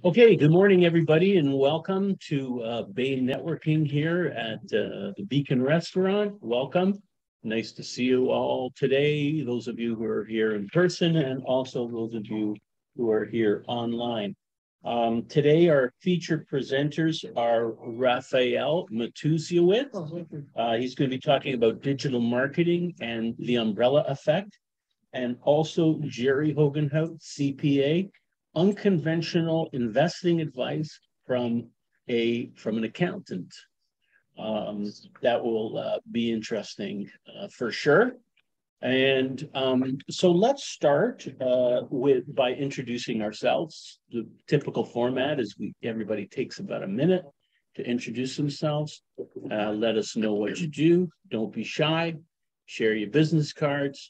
Okay, good morning, everybody, and welcome to Bay Networking here at the Beacon Restaurant. Welcome. Nice to see you all today, those of you who are here in person, and also those of you who are here online. Today, our featured presenters are Raphael Matusiewicz. He's going to be talking about digital marketing and the umbrella effect, and also Jerry Hogenhout, CPA, unconventional investing advice from an accountant. That will be interesting for sure. And so let's start by introducing ourselves. The typical format is everybody takes about a minute to introduce themselves. Let us know what you do. Don't be shy. Share your business cards.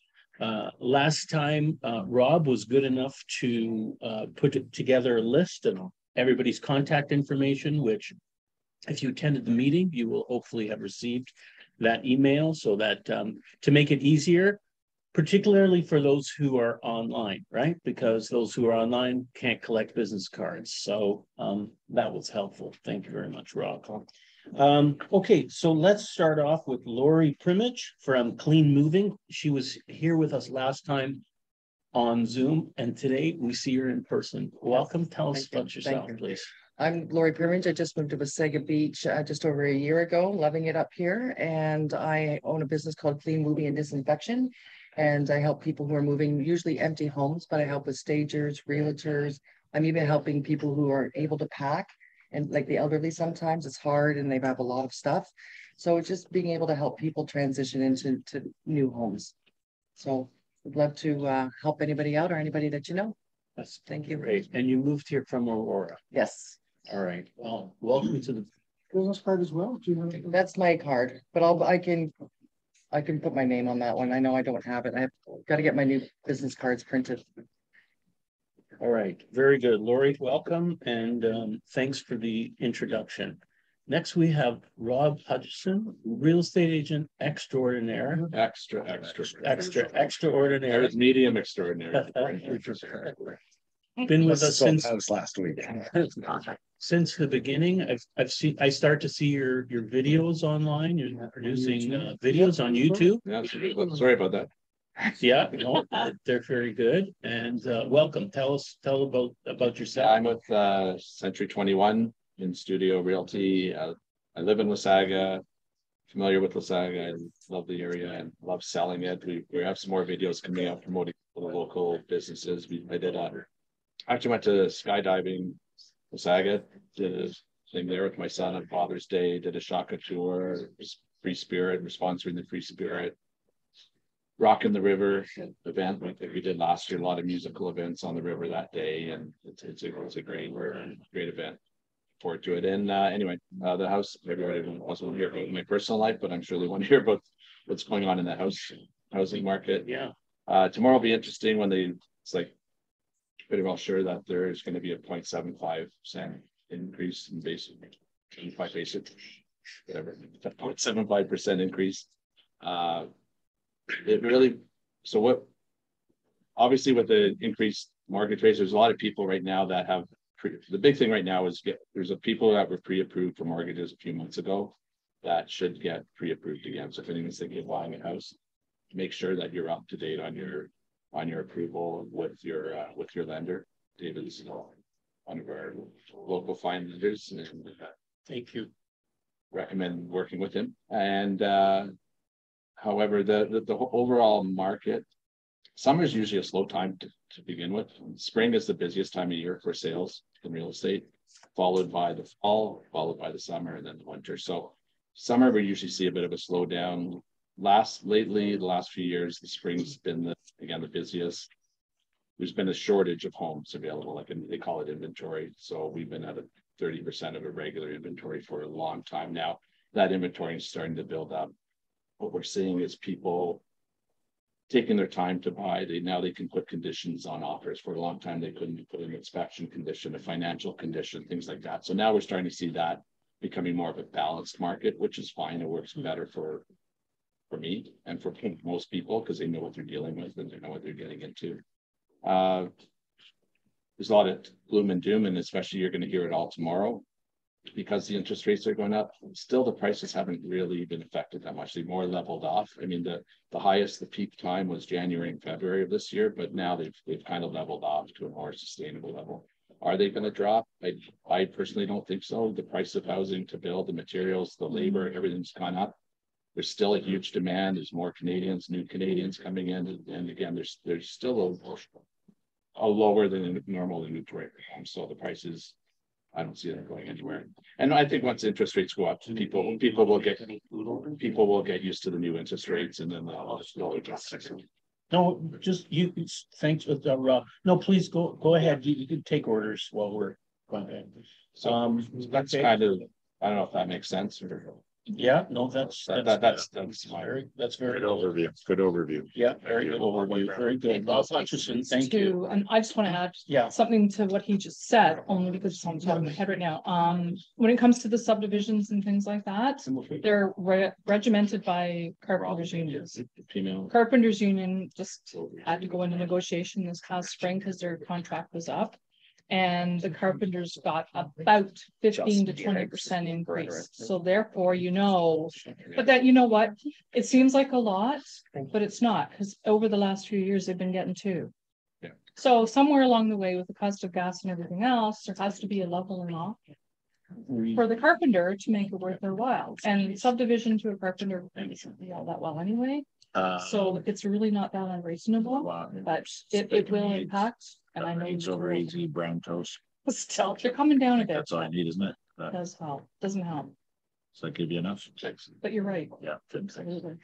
Last time, Rob was good enough to put together a list of everybody's contact information, which if you attended the meeting, you will hopefully have received that email so that to make it easier, particularly for those who are online, right? Because those who are online can't collect business cards. So that was helpful. Thank you very much, Rob. Okay, so let's start off with Lori Primich from Clean Moving. She was here with us last time on Zoom, and today we see her in person. Welcome. Tell us about yourself, please. I'm Lori Primich. I just moved to Wasaga Beach just over a year ago, loving it up here. And I own a business called Clean Moving and Disinfection. And I help people who are moving, usually empty homes, but I help with stagers, realtors. I'm even helping people who aren't able to pack. And like the elderly, sometimes it's hard and they have a lot of stuff. So it's just being able to help people transition into new homes. So I'd love to help anybody out or anybody that you know. That's Thank you. great. And you moved here from Aurora. Yes. All right. Well, welcome to the business card as well. Do you have That's my card, but I can put my name on that one. I know I don't have it. I've got to get my new business cards printed. All right, very good. Lori, welcome, and thanks for the introduction. Next, we have Rob Hutchison, real estate agent extraordinaire. Extraordinaire. Medium extraordinary. Been with us since last week. Since the beginning. I start to see your videos online. You're producing videos on YouTube. Yeah, sorry about that. Yeah, no, they're very good. And welcome. Tell about yourself. I'm with Century 21 in Studio Realty. I live in Wasaga, familiar with Wasaga. I love the area and love selling it. We have some more videos coming out promoting the local businesses. I actually went to skydiving Wasaga, did a thing there with my son on Father's Day, did a Shaka tour, Free Spirit, we're sponsoring the Free Spirit. Rock in the River event like we did last year, a lot of musical events on the river that day, and it's a great event. Forward to it. And anyway, the house, everybody wants to hear about my personal life, but I'm sure they want to hear about what's going on in the housing market. Yeah. Tomorrow will be interesting when it's like pretty well sure that there's going to be a 0.75% increase in basic, 25 basic, whatever, 0.75% increase. Obviously with the increased mortgage rates, there's a lot of people right now that have the big thing right now is there's people that were pre-approved for mortgages a few months ago that should get pre-approved again. So if anyone's thinking of buying a house, make sure that you're up to date on your approval with your lender. David's one of our local fine lenders, and thank you. Recommend working with him. And however, the overall market, summer is usually a slow time to begin with. Spring is the busiest time of year for sales in real estate, followed by the fall, followed by the summer, and then the winter. So summer, we usually see a bit of a slowdown. The last few years, the spring's been the busiest. There's been a shortage of homes available, like they call it inventory. So we've been at a 30% of a regular inventory for a long time now. That inventory is starting to build up. What we're seeing is people taking their time to buy. Now they can put conditions on offers. For a long time, they couldn't put an inspection condition, a financial condition, things like that. So now we're starting to see that becoming more of a balanced market, which is fine. It works better for me and for most people because they know what they're dealing with and they know what they're getting into. there's a lot of gloom and doom, and especially you're going to hear it all tomorrow because the interest rates are going up. Still, the prices haven't really been affected that much. They've more leveled off. I mean, the highest, the peak time was January and February of this year, but now they've kind of leveled off to a more sustainable level. Are they going to drop? I personally don't think so. The price of housing to build, the materials, the labor, everything's gone up. There's still a huge demand. There's more Canadians, new Canadians coming in, and again, there's still a lower than normal inventory. So the prices, I don't see them going anywhere. And I think once interest rates go up, people will get used to the new interest rates, and then they'll adjust. No, just you. Thanks. No, please go ahead. You can take orders while we're going ahead. So that's okay. kind of, I don't know if that makes sense or. Yeah, no, that's very good overview. Good overview. Yeah, very good overview. Very good. Well, Hutchison, thank you. I just want to add something to what he just said, only because it's on the top of my head right now. When it comes to the subdivisions and things like that, they're regimented by carpenters unions. Carpenters union just had to go into negotiation this past spring because their contract was up. And the carpenters got about 15 to 20% increase. So therefore, but that, you know what, it seems like a lot, but it's not, because over the last few years, they've been getting two. Yeah. So somewhere along the way with the cost of gas and everything else, there has to be a leveling off for the carpenter to make it worth their while. And subdivision to a carpenter isn't all that well anyway. So it's really not that unreasonable, but it will impact. And I know it's over easy brown toast. Still, they're coming down a bit. That's all I need, isn't it? That does help. Doesn't help. Does that give you enough? But you're right. Yeah. Absolutely.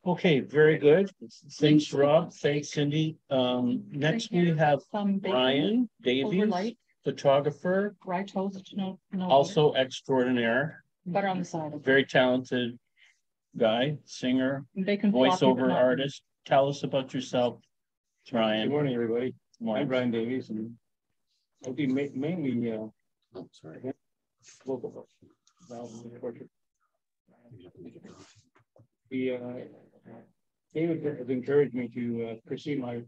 Okay, very good. Thanks, Rob. Thanks, Cindy. Next we have Brian Davies, photographer, Rye toast, no, also extraordinaire. Butter on the side. Very talented guy, singer, Bacon voiceover artist. Tell us about yourself, Brian. Good morning, everybody. Morning. I'm Brian Davies, and I'll be mainly local. David has encouraged me to pursue my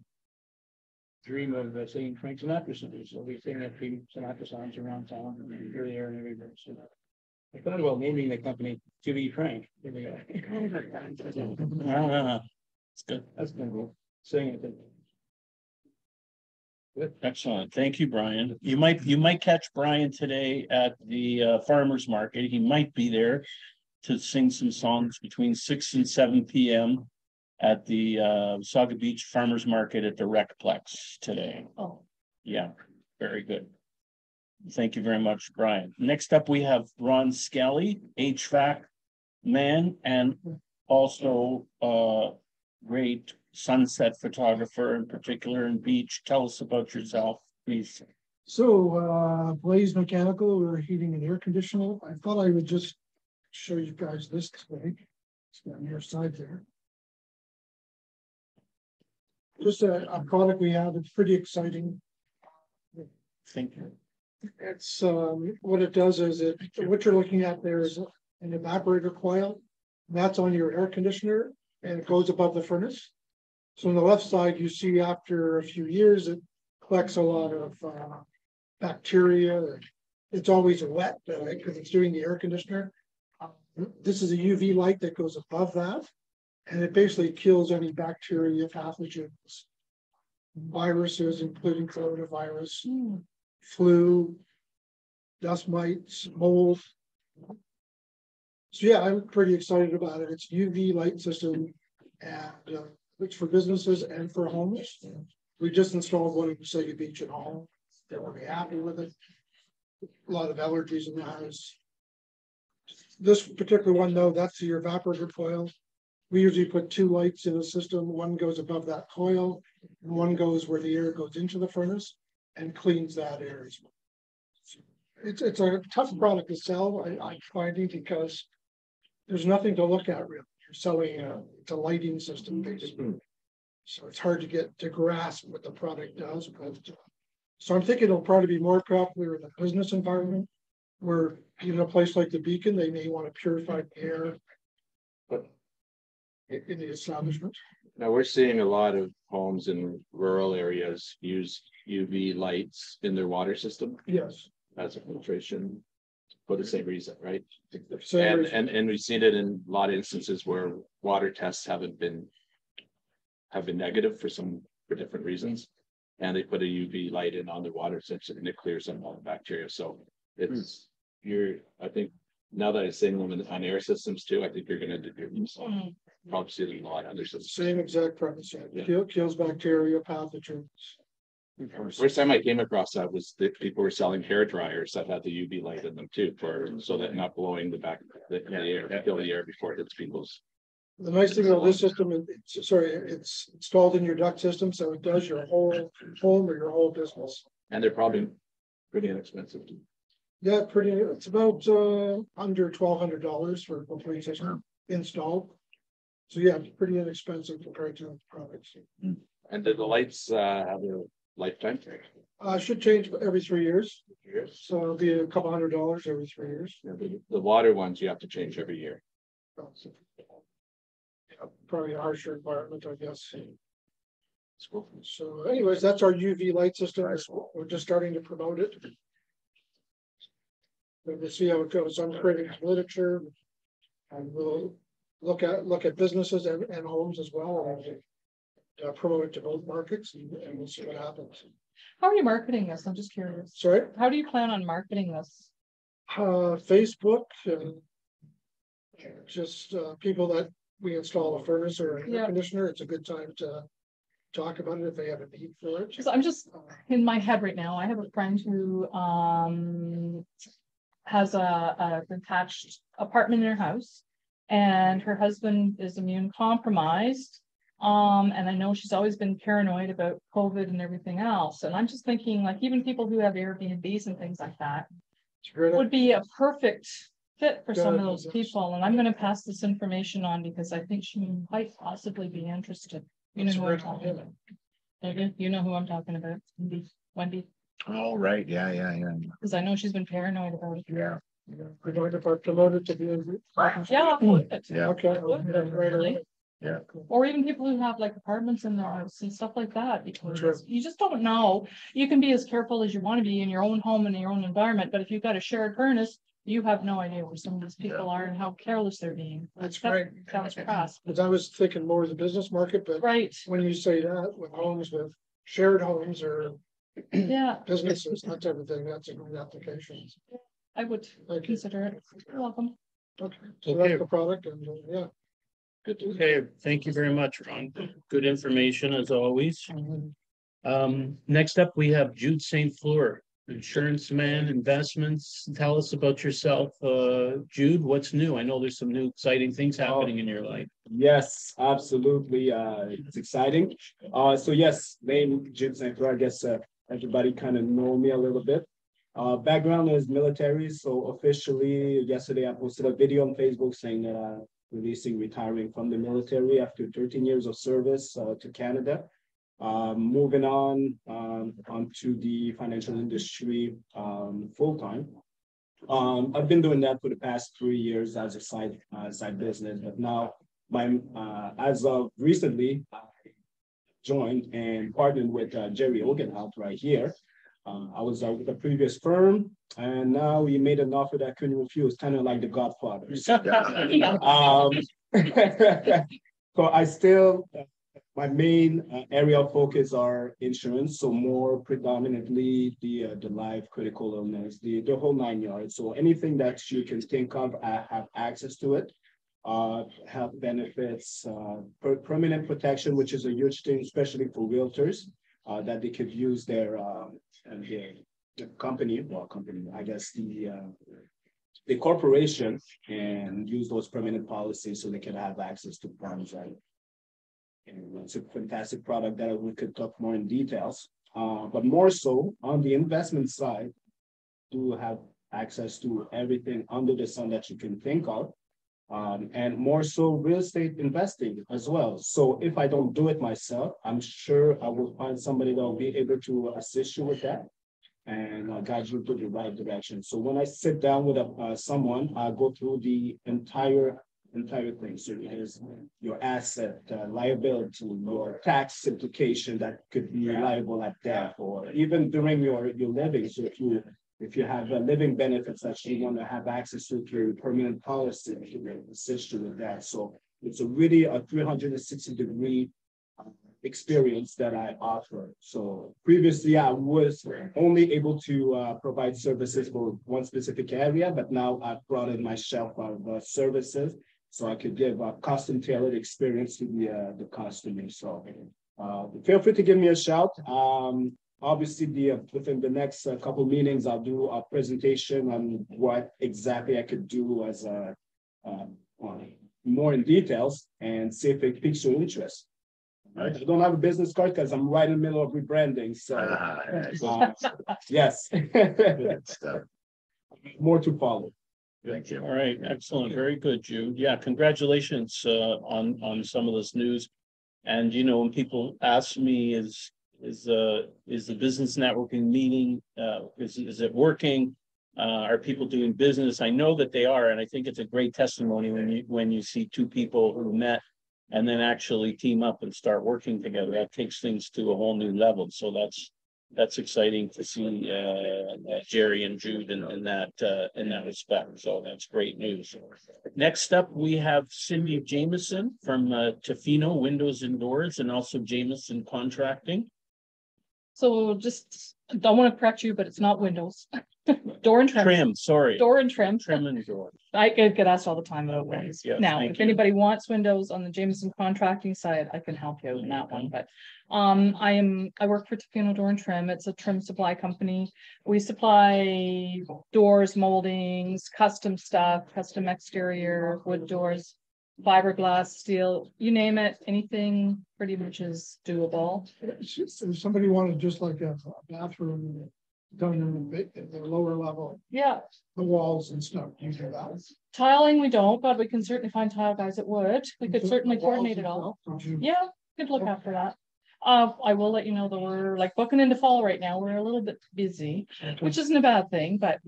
dream of singing Frank Sinatra songs. So we sing a few Sinatra songs around town, and here, there, and everywhere. So I thought about naming the company To Be Frank. It's good. That's kind of cool. Singing it. Excellent. Thank you, Brian. You might catch Brian today at the farmers market. He might be there to sing some songs between 6 and 7 p.m. at the Saga Beach Farmers Market at the Recplex today. Oh, yeah, very good. Thank you very much, Brian. Next up, we have Ron Skelly, HVAC man, and also great sunset photographer in particular in beach. Tell us about yourself, please. So Blaze Mechanical, we're heating and air conditioning. I thought I would just show you guys this today. It's on your side there. Just a product we have. It's pretty exciting. Thank you. It's what it does is what you're looking at there is an evaporator coil. That's on your air conditioner and it goes above the furnace. So on the left side, you see after a few years, it collects a lot of bacteria. It's always wet because it's doing the air conditioner. This is a UV light that goes above that, and it basically kills any bacteria, pathogens, viruses, including coronavirus, flu, dust mites, mold. So yeah, I'm pretty excited about it. It's UV light system, and it's for businesses and for homes. We just installed one in Saga Beach at home. They're really happy with it. A lot of allergies in the house. This particular one, though, that's your evaporator coil. We usually put 2 lights in the system. One goes above that coil, and one goes where the air goes into the furnace and cleans that air as well. It's a tough product to sell, I'm finding, because there's nothing to look at really. You're selling it's a lighting system basically. So it's hard to get to grasp what the product does. But so I'm thinking it'll probably be more popular in the business environment, where in a place like the Beacon, they may want to purify the air, but in the establishment. Now we're seeing a lot of homes in rural areas use UV lights in their water system Yes. as a filtration for the same reason, right? Same And, reason. and we've seen it in a lot of instances where water tests have been negative for different reasons. And they put a UV light in on the water system and it clears them all the bacteria. So it's, I think now that I'm saying them on air systems too, I think you're going to do probably see them a lot on other systems. Same exact premise. Kills bacteria, pathogens. First time I came across that was that people were selling hair dryers that had the UV light in them too, so that not blowing the air, kill the air before it hits people's. The nice thing about this system is, it's installed in your duct system, so it does your whole home or your whole business. And they're probably pretty inexpensive too. Yeah, it's about under $1,200 for a complete system installed. So yeah, it's pretty inexpensive compared to products. And do the lights have a lifetime? Should change every 3 years. So it'll be a couple $100 every 3 years. Yeah, the water ones you have to change every year. Probably a harsher environment, I guess. It's cool. So anyways, that's our UV light system. We're just starting to promote it. We'll see how it goes. I'm creating literature, and we'll look at businesses and homes as well, and promote it to both markets, and we'll see what happens. How are you marketing this? I'm just curious. Sorry, How do you plan on marketing this? Facebook, and just people that we install a furnace or an air conditioner. It's a good time to talk about it if they have a need for it. So I'm just in my head right now. I have a friend who has a detached apartment in her house, and her husband is immune compromised. And I know she's always been paranoid about COVID and everything else. And I'm just thinking, like, even people who have Airbnbs and things like that would be a perfect fit for some of those people. And I'm going to pass this information on because I think she might possibly be interested. You know who I'm talking about. Maybe you know who I'm talking about. Wendy. Oh, right. Yeah. Because I know she's been paranoid about it. Yeah. We're going to promote it to be. Yeah. Yeah. Okay. Right away. Yeah. Or even people who have like apartments in their house and stuff like that, because Sure. you just don't know. You can be as careful as you want to be in your own home and your own environment, but if you've got a shared furnace, you have no idea where some of these people are and how careless they're being. That's That right. sounds crass. Because I was thinking more of the business market, but Right. when you say that with homes, with shared homes or Yeah, businesses, that type of thing, that's a great application. I would Thank you. consider it. You're welcome. Okay, so Okay. that's the product, and yeah. Good. Okay, thank you very much, Ron. Good information as always. Next up, we have Jude St. Fleur, insurance man, investments. Tell us about yourself. Jude, what's new? I know there's some new exciting things happening in your life. Yes, absolutely. It's exciting. So yes, name Jude St. Fleur. I guess everybody kind of know me a little bit. Background is military. So officially yesterday I posted a video on Facebook saying that I'm retiring from the military after 13 years of service to Canada. Moving on onto the financial industry full-time. I've been doing that for the past 3 years as a side business, but now as of recently, I joined and partnered with Jerry Ogenhout right here. I was with a previous firm, and now we made an offer that I couldn't refuse, kind of like the Godfather. So I still, my main area of focus are insurance, so more predominantly the life, critical illness, the whole 9 yards. So anything that you can think of, I have access to it. Health benefits, permanent protection, which is a huge thing, especially for realtors, that they could use their company, I guess the corporation, and use those permanent policies so they can have access to funds. And it's a fantastic product that we could talk more in details. But more so on the investment side, do have access to everything under the sun that you can think of. And more so real estate investing as well. So if I don't do it myself, I'm sure I will find somebody that will be able to assist you with that and guide you to the right direction. So when I sit down with someone, I go through the entire entire thing. So there's your asset, liability, your tax implication that could be liable at death, or even during your living. So if you have living benefits that you want to have access to through permanent policy, it will assist you with that. So it's really a 360-degree experience that I offer. So previously I was only able to provide services for one specific area, but now I've broadened my shelf of services so I could give a custom tailored experience to the customer. So feel free to give me a shout. Obviously, within the next couple meetings, I'll do a presentation on what exactly I could do as more in details and see if it piques your interest. Right. I don't have a business card because I'm right in the middle of rebranding. So yes, more to follow. Thank you. All right, excellent, very good, Jude. Yeah, congratulations on some of this news. And you know, when people ask me, is the business networking meeting is it working? Are people doing business? I know that they are, and I think it's a great testimony when you see two people who met and then actually team up and start working together. That takes things to a whole new level. So that's exciting to see Jerry and Jude in that respect. So that's great news. Next up, we have Cindy Jameson from Tofino Windows and Doors, and also Jameson Contracting. So just don't want to correct you, but it's not windows. Door and trim. Trim, sorry. Door and trim. Trim and door. I get asked all the time about windows. Yes, now, if anybody wants windows on the Jameson Contracting side, I can help you out in that one. But I work for Tofino Door and Trim. It's a trim supply company. We supply doors, moldings, custom stuff, custom exterior, wood doors, fiberglass, steel, you name it, anything pretty much is doable. If somebody wanted just like a bathroom done in the lower level, Yeah. the walls and stuff, you do that. Tiling, we don't, but we can certainly find tile guys that would. We could certainly coordinate it all. Yeah, we could look after that. I will let you know that we're like booking into fall right now. We're a little bit busy, which isn't a bad thing, but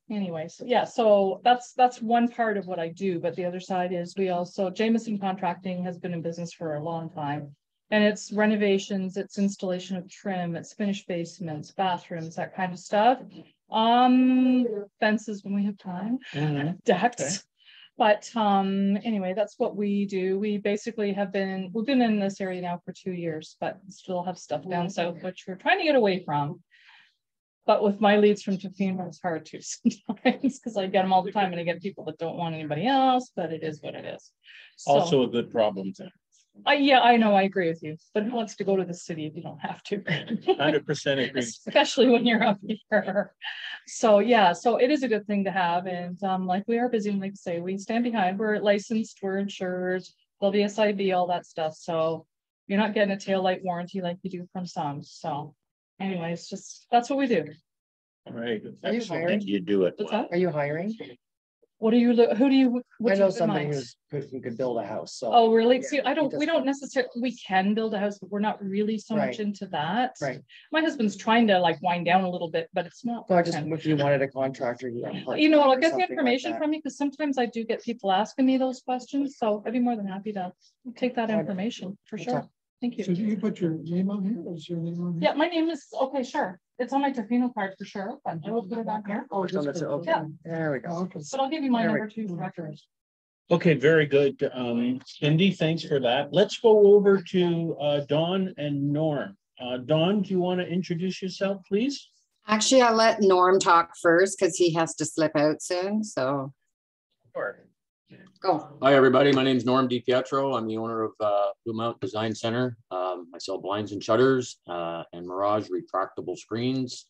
anyway, so yeah, so that's one part of what I do. But the other side is we also, Jameson Contracting has been in business for a long time. And it's renovations, it's installation of trim, it's finished basements, bathrooms, that kind of stuff. Fences when we have time, decks. Okay. But anyway, that's what we do. We basically we've been in this area now for 2 years, but still have stuff down south, which we're trying to get away from. But with my leads from Tofino, it's hard to sometimes because I get them all the time and I get people that don't want anybody else, but it is what it is. So, also a good problem to. Yeah, I know, I agree with you. But who wants to go to the city if you don't have to? 100% agree. Especially when you're up here. So yeah, so it is a good thing to have. And like we are busy, like I say, we stand behind, we're licensed, we're insured, LVSIB, all that stuff. So you're not getting a tail light warranty like you do from some. So anyways, just that's what we do. All right. Are you hiring? You do it. What's that? Are you hiring? What do you I know somebody who could build a house. So oh, really? yeah, See, we don't necessarily, we can build a house, but we're not really so much into that. Right. My husband's trying to like wind down a little bit, but it's not. So I just, if you wanted a contractor, You know what, I'll get the information from you because sometimes I do get people asking me those questions. So I'd be more than happy to take that information for sure. Thank you. So do you put your name on here? Or is your name on here? Yeah, my name is, okay, sure. It's on my Tofino card for sure, but I will put it on here. Oh, okay. Yeah. There we go. Okay. But I'll give you my There we number too for reference. Okay, very good. Cindy, thanks for that. Let's go over to Dawn and Norm. Dawn, do you want to introduce yourself, please? Actually, I'll let Norm talk first because he has to slip out soon. So Sure. go. Hi, everybody. My name is Norm DiPietro. I'm the owner of Blue Mountain Design Center. I sell blinds and shutters and Mirage retractable screens.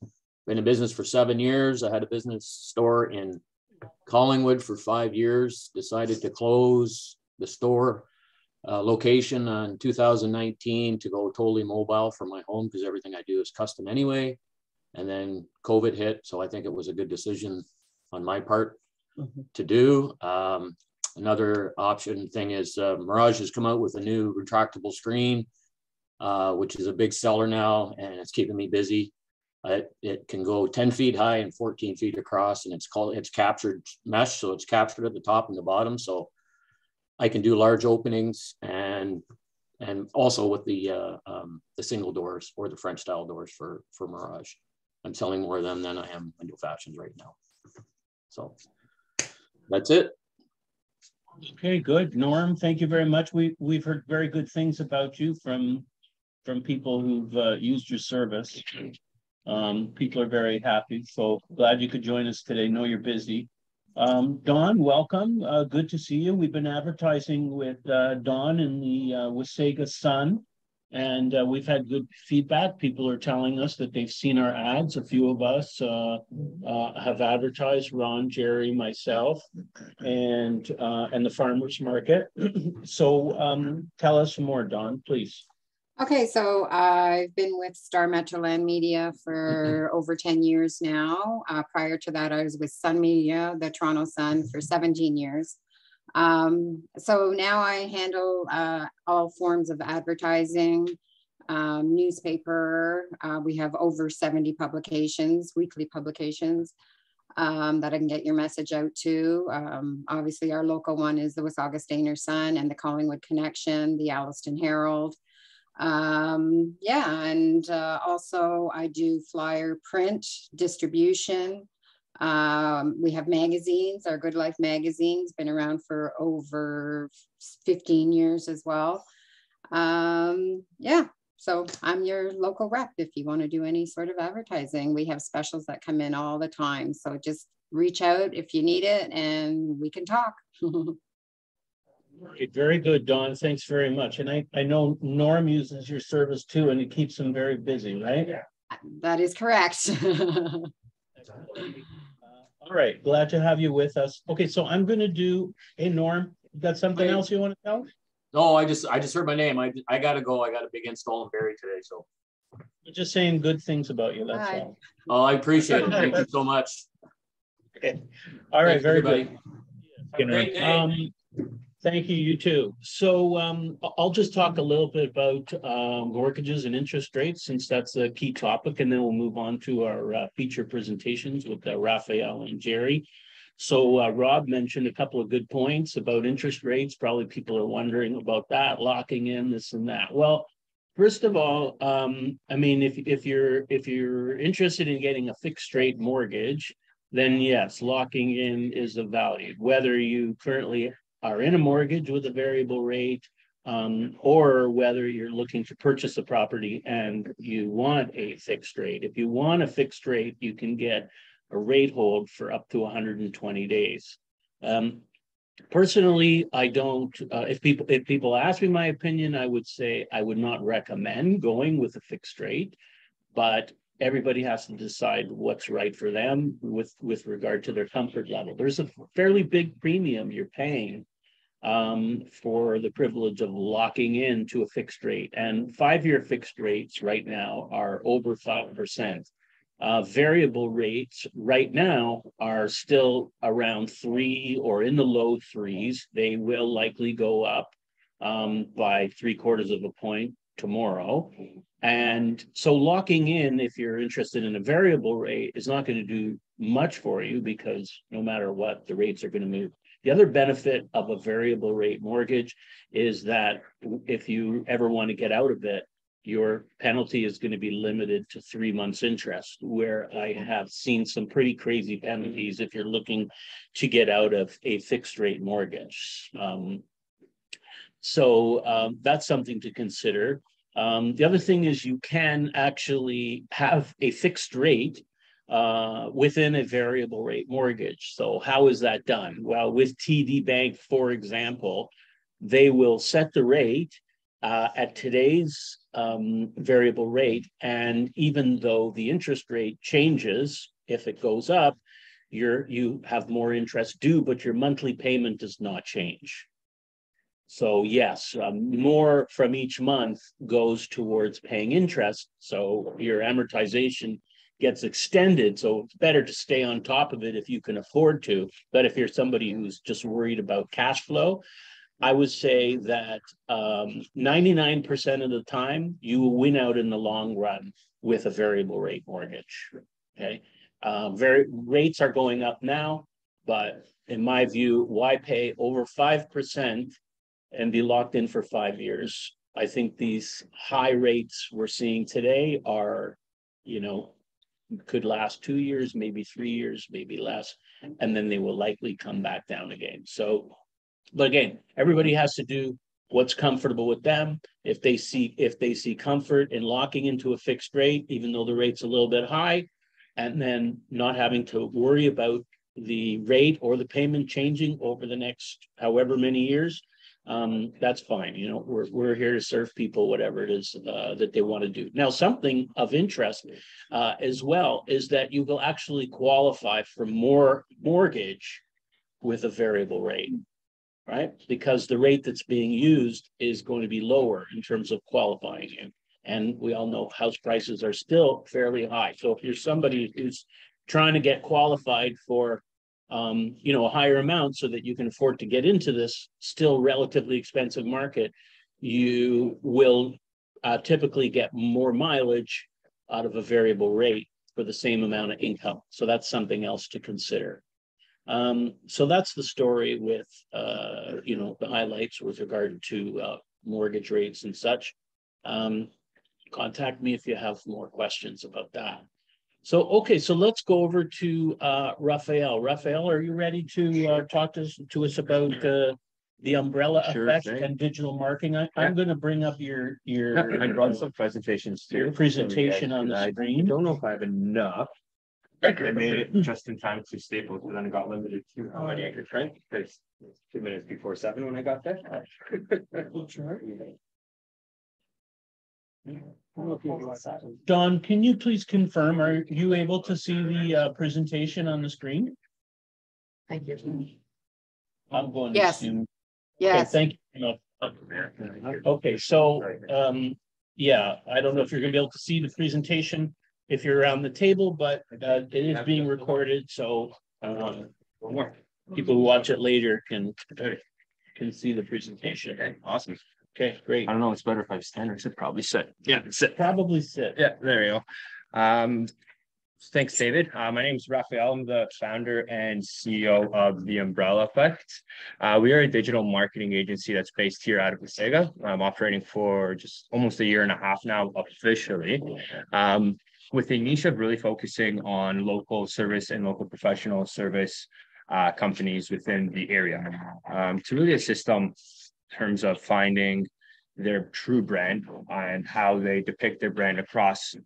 Been in business for 7 years. I had a business store in Collingwood for 5 years. Decided to close the store location in 2019 to go totally mobile for my home because everything I do is custom anyway. And then COVID hit. So I think it was a good decision on my part to do. Another option thing is Mirage has come out with a new retractable screen, which is a big seller now, and it's keeping me busy. It can go 10 feet high and 14 feet across, and it's captured mesh, so it's captured at the top and the bottom. So I can do large openings and also with the single doors or the French style doors for Mirage. I'm selling more of them than I am window fashions right now. So that's it. Okay, good. Norm, thank you very much. We've heard very good things about you from people who've used your service. People are very happy. So glad you could join us today. Know you're busy. Don, welcome. Good to see you. We've been advertising with Don in the Wasaga Sun, and we've had good feedback. People are telling us that they've seen our ads. A few of us have advertised, Ron, Jerry, myself, and the farmers market. So tell us more, Don, please. Okay, so I've been with Star Metroland Media for over 10 years now. Prior to that, I was with Sun Media, the Toronto Sun, for 17 years. So now I handle all forms of advertising, newspaper. We have over 70 publications, weekly publications that I can get your message out to. Obviously, our local one is the Wasaga Stainer Sun and the Collingwood Connection, the Alliston Herald. Yeah, and also I do flyer print distribution. We have magazines. Our Good Life magazine's been around for over 15 years as well. Yeah, so I'm your local rep if you want to do any sort of advertising. We have specials that come in all the time, so just reach out if you need it and we can talk. Very good, Don. Thanks very much. And I know Norm uses your service too, and it keeps him very busy, right? Yeah. That is correct. All right, glad to have you with us. Okay, so I'm going to do. Hey, Norm, you got something else you want to tell? No, I just heard my name. I gotta go. I got a big install in Barrie today, so. We're just saying good things about you. That's all. Oh, I appreciate it. Thank you so much. Okay. All right, Thanks, very everybody. good. Great day. Thank you, you too. So I'll just talk a little bit about mortgages and interest rates, since that's a key topic, and then we'll move on to our feature presentations with Raphael and Jerry. So Rob mentioned a couple of good points about interest rates. Probably people are wondering about that, locking in this and that. Well, first of all, I mean, if you're interested in getting a fixed rate mortgage, then yes, locking in is of value. Whether you currently are in a mortgage with a variable rate, or whether you're looking to purchase a property and you want a fixed rate. If you want a fixed rate, you can get a rate hold for up to 120 days. Personally, I don't, if people ask me my opinion, I would say I would not recommend going with a fixed rate, but everybody has to decide what's right for them with regard to their comfort level. There's a fairly big premium you're paying for the privilege of locking into a fixed rate, and 5-year fixed rates right now are over 5%. Variable rates right now are still around 3 or in the low 3s. They will likely go up by 3/4 of a point tomorrow. And so locking in, if you're interested in a variable rate, is not going to do much for you, because no matter what, the rates are going to move. The other benefit of a variable rate mortgage is that if you ever want to get out of it, your penalty is going to be limited to 3 months interest, where I have seen some pretty crazy penalties if you're looking to get out of a fixed rate mortgage. So that's something to consider. The other thing is you can actually have a fixed rate within a variable rate mortgage. So how is that done? Well, with TD Bank, for example, they will set the rate at today's variable rate. And even though the interest rate changes, if it goes up, you have more interest due, but your monthly payment does not change. So yes, more from each month goes towards paying interest. So your amortization gets extended. So it's better to stay on top of it if you can afford to. But if you're somebody who's just worried about cash flow, I would say that 99% of the time you will win out in the long run with a variable rate mortgage. Okay, rates are going up now, but in my view, why pay over 5% and be locked in for 5 years. I think these high rates we're seeing today are, could last 2 years, maybe 3 years, maybe less, and then they will likely come back down again. So, but again, everybody has to do what's comfortable with them. If they see comfort in locking into a fixed rate, even though the rate's a little bit high, and then not having to worry about the rate or the payment changing over the next however many years, that's fine. We're here to serve people, whatever it is that they want to do. Now, something of interest as well is that you will actually qualify for more mortgage with a variable rate, right? Because the rate that's being used is going to be lower in terms of qualifying you. And we all know house prices are still fairly high. So if you're somebody who's trying to get qualified for a higher amount so that you can afford to get into this still relatively expensive market, you will typically get more mileage out of a variable rate for the same amount of income. So that's something else to consider. So that's the story with, the highlights with regard to mortgage rates and such. Contact me if you have more questions about that. So, okay, so let's go over to Raphael. Raphael, are you ready to talk to us about the umbrella effect and digital marketing? I'm going to bring up your I brought some presentations too. Your presentation on the screen. I don't know if I have enough. I made it just in time to Staples, but then I got limited to how many I could print because 2 minutes before 7 when I got there. Don, can you please confirm, are you able to see the presentation on the screen? Thank you. I'm going Yes. to assume. Yes. Okay, thank you. Okay, so yeah, I don't know if you're gonna be able to see the presentation if you're around the table, but it is being recorded, so people who watch it later can see the presentation. Okay, awesome. Okay, great. I don't know, it's better if I stand or sit, probably sit. Yeah, sit. Probably sit. Yeah, there you go. Thanks, David. My name is Raphael. I'm the founder and CEO of The Umbrella Effect. We are a digital marketing agency that's based here out of Wasaga. I'm operating for just almost a year and a half now officially, with a niche of really focusing on local service and local professional service companies within the area to really assist them in terms of finding their true brand and how they depict their brand across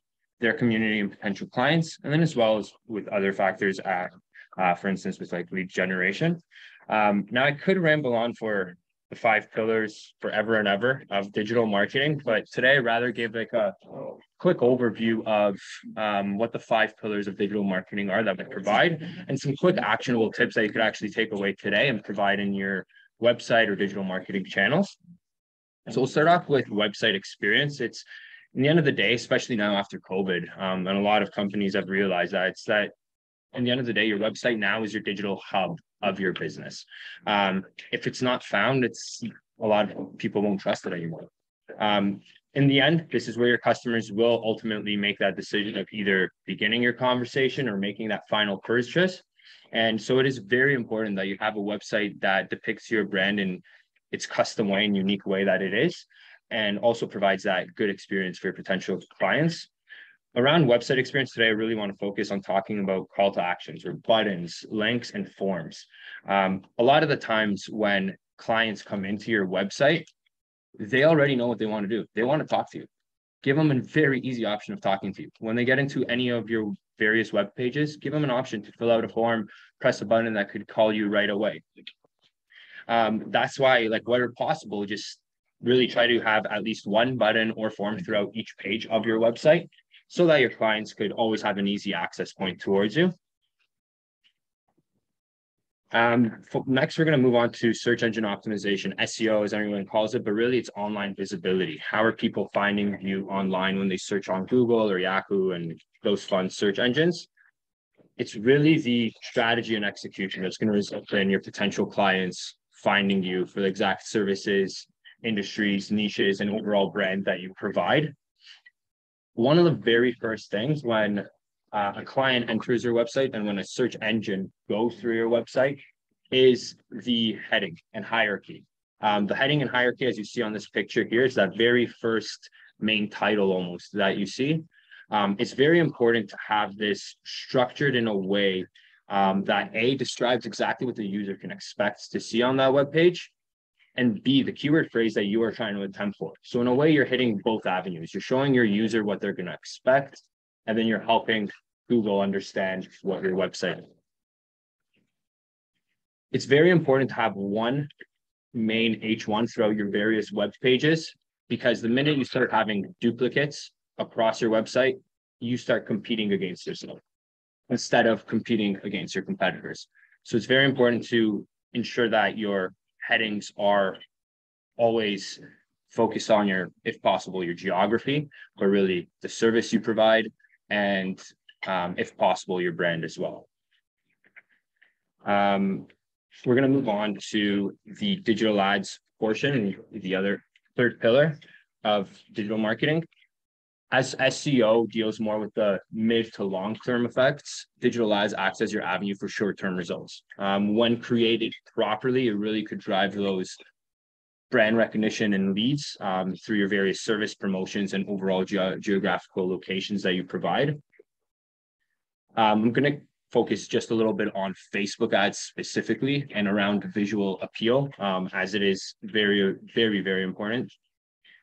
their community and potential clients, and then as well as with other factors, for instance, with like lead generation. Now I could ramble on for the 5 pillars forever and ever of digital marketing, but today I'd rather give like a quick overview of what the 5 pillars of digital marketing are that we provide, and some quick actionable tips that you could actually take away today and provide in your website or digital marketing channels. So we'll start off with website experience. It's in the end of the day, especially now after COVID, and a lot of companies have realized that it's that in the end of the day, your website now is your digital hub of your business. If it's not found, it's a lot of people won't trust it anymore. In the end, this is where your customers will ultimately make that decision of either beginning your conversation or making that final purchase. And so it is very important that you have a website that depicts your brand in its custom way and unique way that it is, and also provides that good experience for your potential clients. Around website experience today, I really want to focus on talking about call to actions or buttons, links, and forms. A lot of the times when clients come into your website, they already know what they want to do. They want to talk to you. Give them a very easy option of talking to you. When they get into any of your various web pages, give them an option to fill out a form, press a button that could call you right away. That's why, like, where possible, just really try to have at least one button or form throughout each page of your website so that your clients could always have an easy access point towards you. Next, we're going to move on to search engine optimization, SEO, as everyone calls it, but really it's online visibility. How are people finding you online when they search on Google or Yahoo and those fun search engines? It's really the strategy and execution that's going to result in your potential clients finding you for the exact services, industries, niches, and overall brand that you provide. One of the very first things when a client enters your website and when a search engine goes through your website is the heading and hierarchy. The heading and hierarchy, as you see on this picture here, is that very first main title almost that you see. It's very important to have this structured in a way that A, describes exactly what the user can expect to see on that web page, and B, the keyword phrase that you are trying to attempt for. So in a way, you're hitting both avenues. You're showing your user what they're going to expect, and then you're helping Google understand what your website is. It's very important to have one main H1 throughout your various web pages, because the minute you start having duplicates across your website, you start competing against yourself instead of competing against your competitors. So it's very important to ensure that your headings are always focused on your, if possible, your geography, but really the service you provide, and if possible, your brand as well. We're going to move on to the digital ads portion, the other third pillar of digital marketing. As SEO deals more with the mid to long-term effects, digital ads acts as your avenue for short-term results. When created properly, it really could drive those brand recognition and leads through your various service promotions and overall geographical locations that you provide. I'm going to focus just a little bit on Facebook ads specifically and around visual appeal, as it is very, very, very important.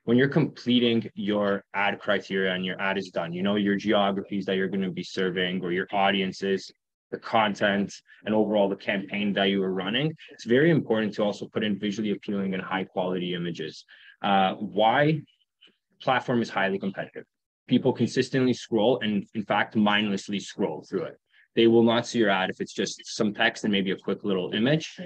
When you're completing your ad criteria and your ad is done, you know your geographies that you're going to be serving, or your audiences, the content, and overall the campaign that you are running, it's very important to also put in visually appealing and high quality images. Why? Platform is highly competitive. People consistently scroll and, in fact, mindlessly scroll through it. They will not see your ad if it's just some text and maybe a quick little image.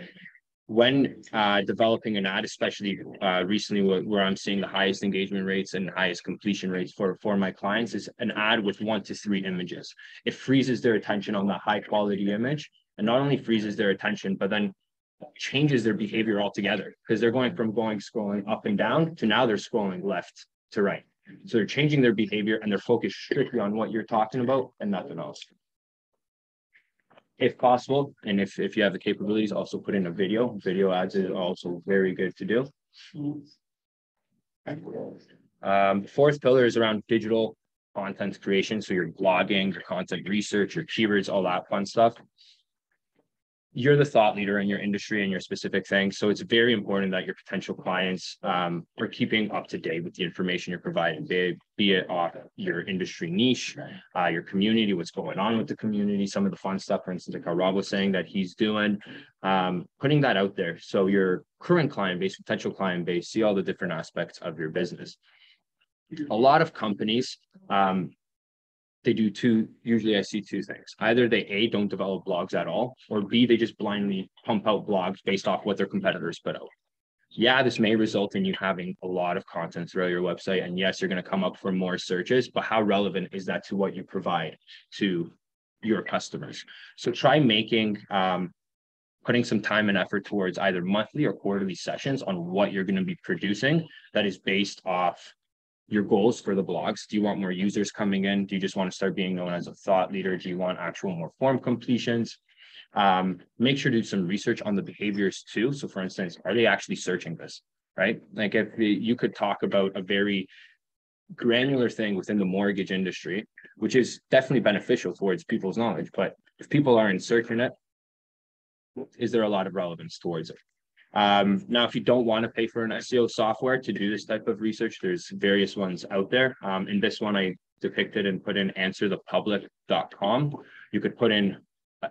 When developing an ad, especially recently where I'm seeing the highest engagement rates and highest completion rates for my clients, is an ad with 1 to 3 images. It freezes their attention on the high quality image, and not only freezes their attention, but then changes their behavior altogether, because they're going from scrolling up and down to now they're scrolling left to right. So they're changing their behavior and they're focused strictly on what you're talking about and nothing else. If possible, and if you have the capabilities, also put in a video. Video ads is also very good to do. Fourth pillar is around digital content creation. So your blogging, your content research, your keywords, all that fun stuff. You're the thought leader in your industry and your specific thing. So it's very important that your potential clients are keeping up to date with the information you're providing, be it off your industry niche, your community, what's going on with the community, some of the fun stuff, for instance, like how Rob was saying that he's doing, putting that out there. So your current client base, potential client base, see all the different aspects of your business. A lot of companies, they do usually I see two things. Either they A, don't develop blogs at all, or B, they just blindly pump out blogs based off what their competitors put out. Yeah, this may result in you having a lot of content throughout your website. And yes, you're going to come up for more searches, but how relevant is that to what you provide to your customers? So try making, putting some time and effort towards either monthly or quarterly sessions on what you're going to be producing that is based off your goals for the blogs. Do you want more users coming in? Do you just want to start being known as a thought leader? Do you want actual more form completions? Make sure to do some research on the behaviors too. So for instance, are they actually searching this, right? Like if you could talk about a very granular thing within the mortgage industry, which is definitely beneficial towards people's knowledge, but if people aren't searching it, is there a lot of relevance towards it? Now, if you don't want to pay for an SEO software to do this type of research, there's various ones out there. In this one, I depicted and put in answerthepublic.com. You could put in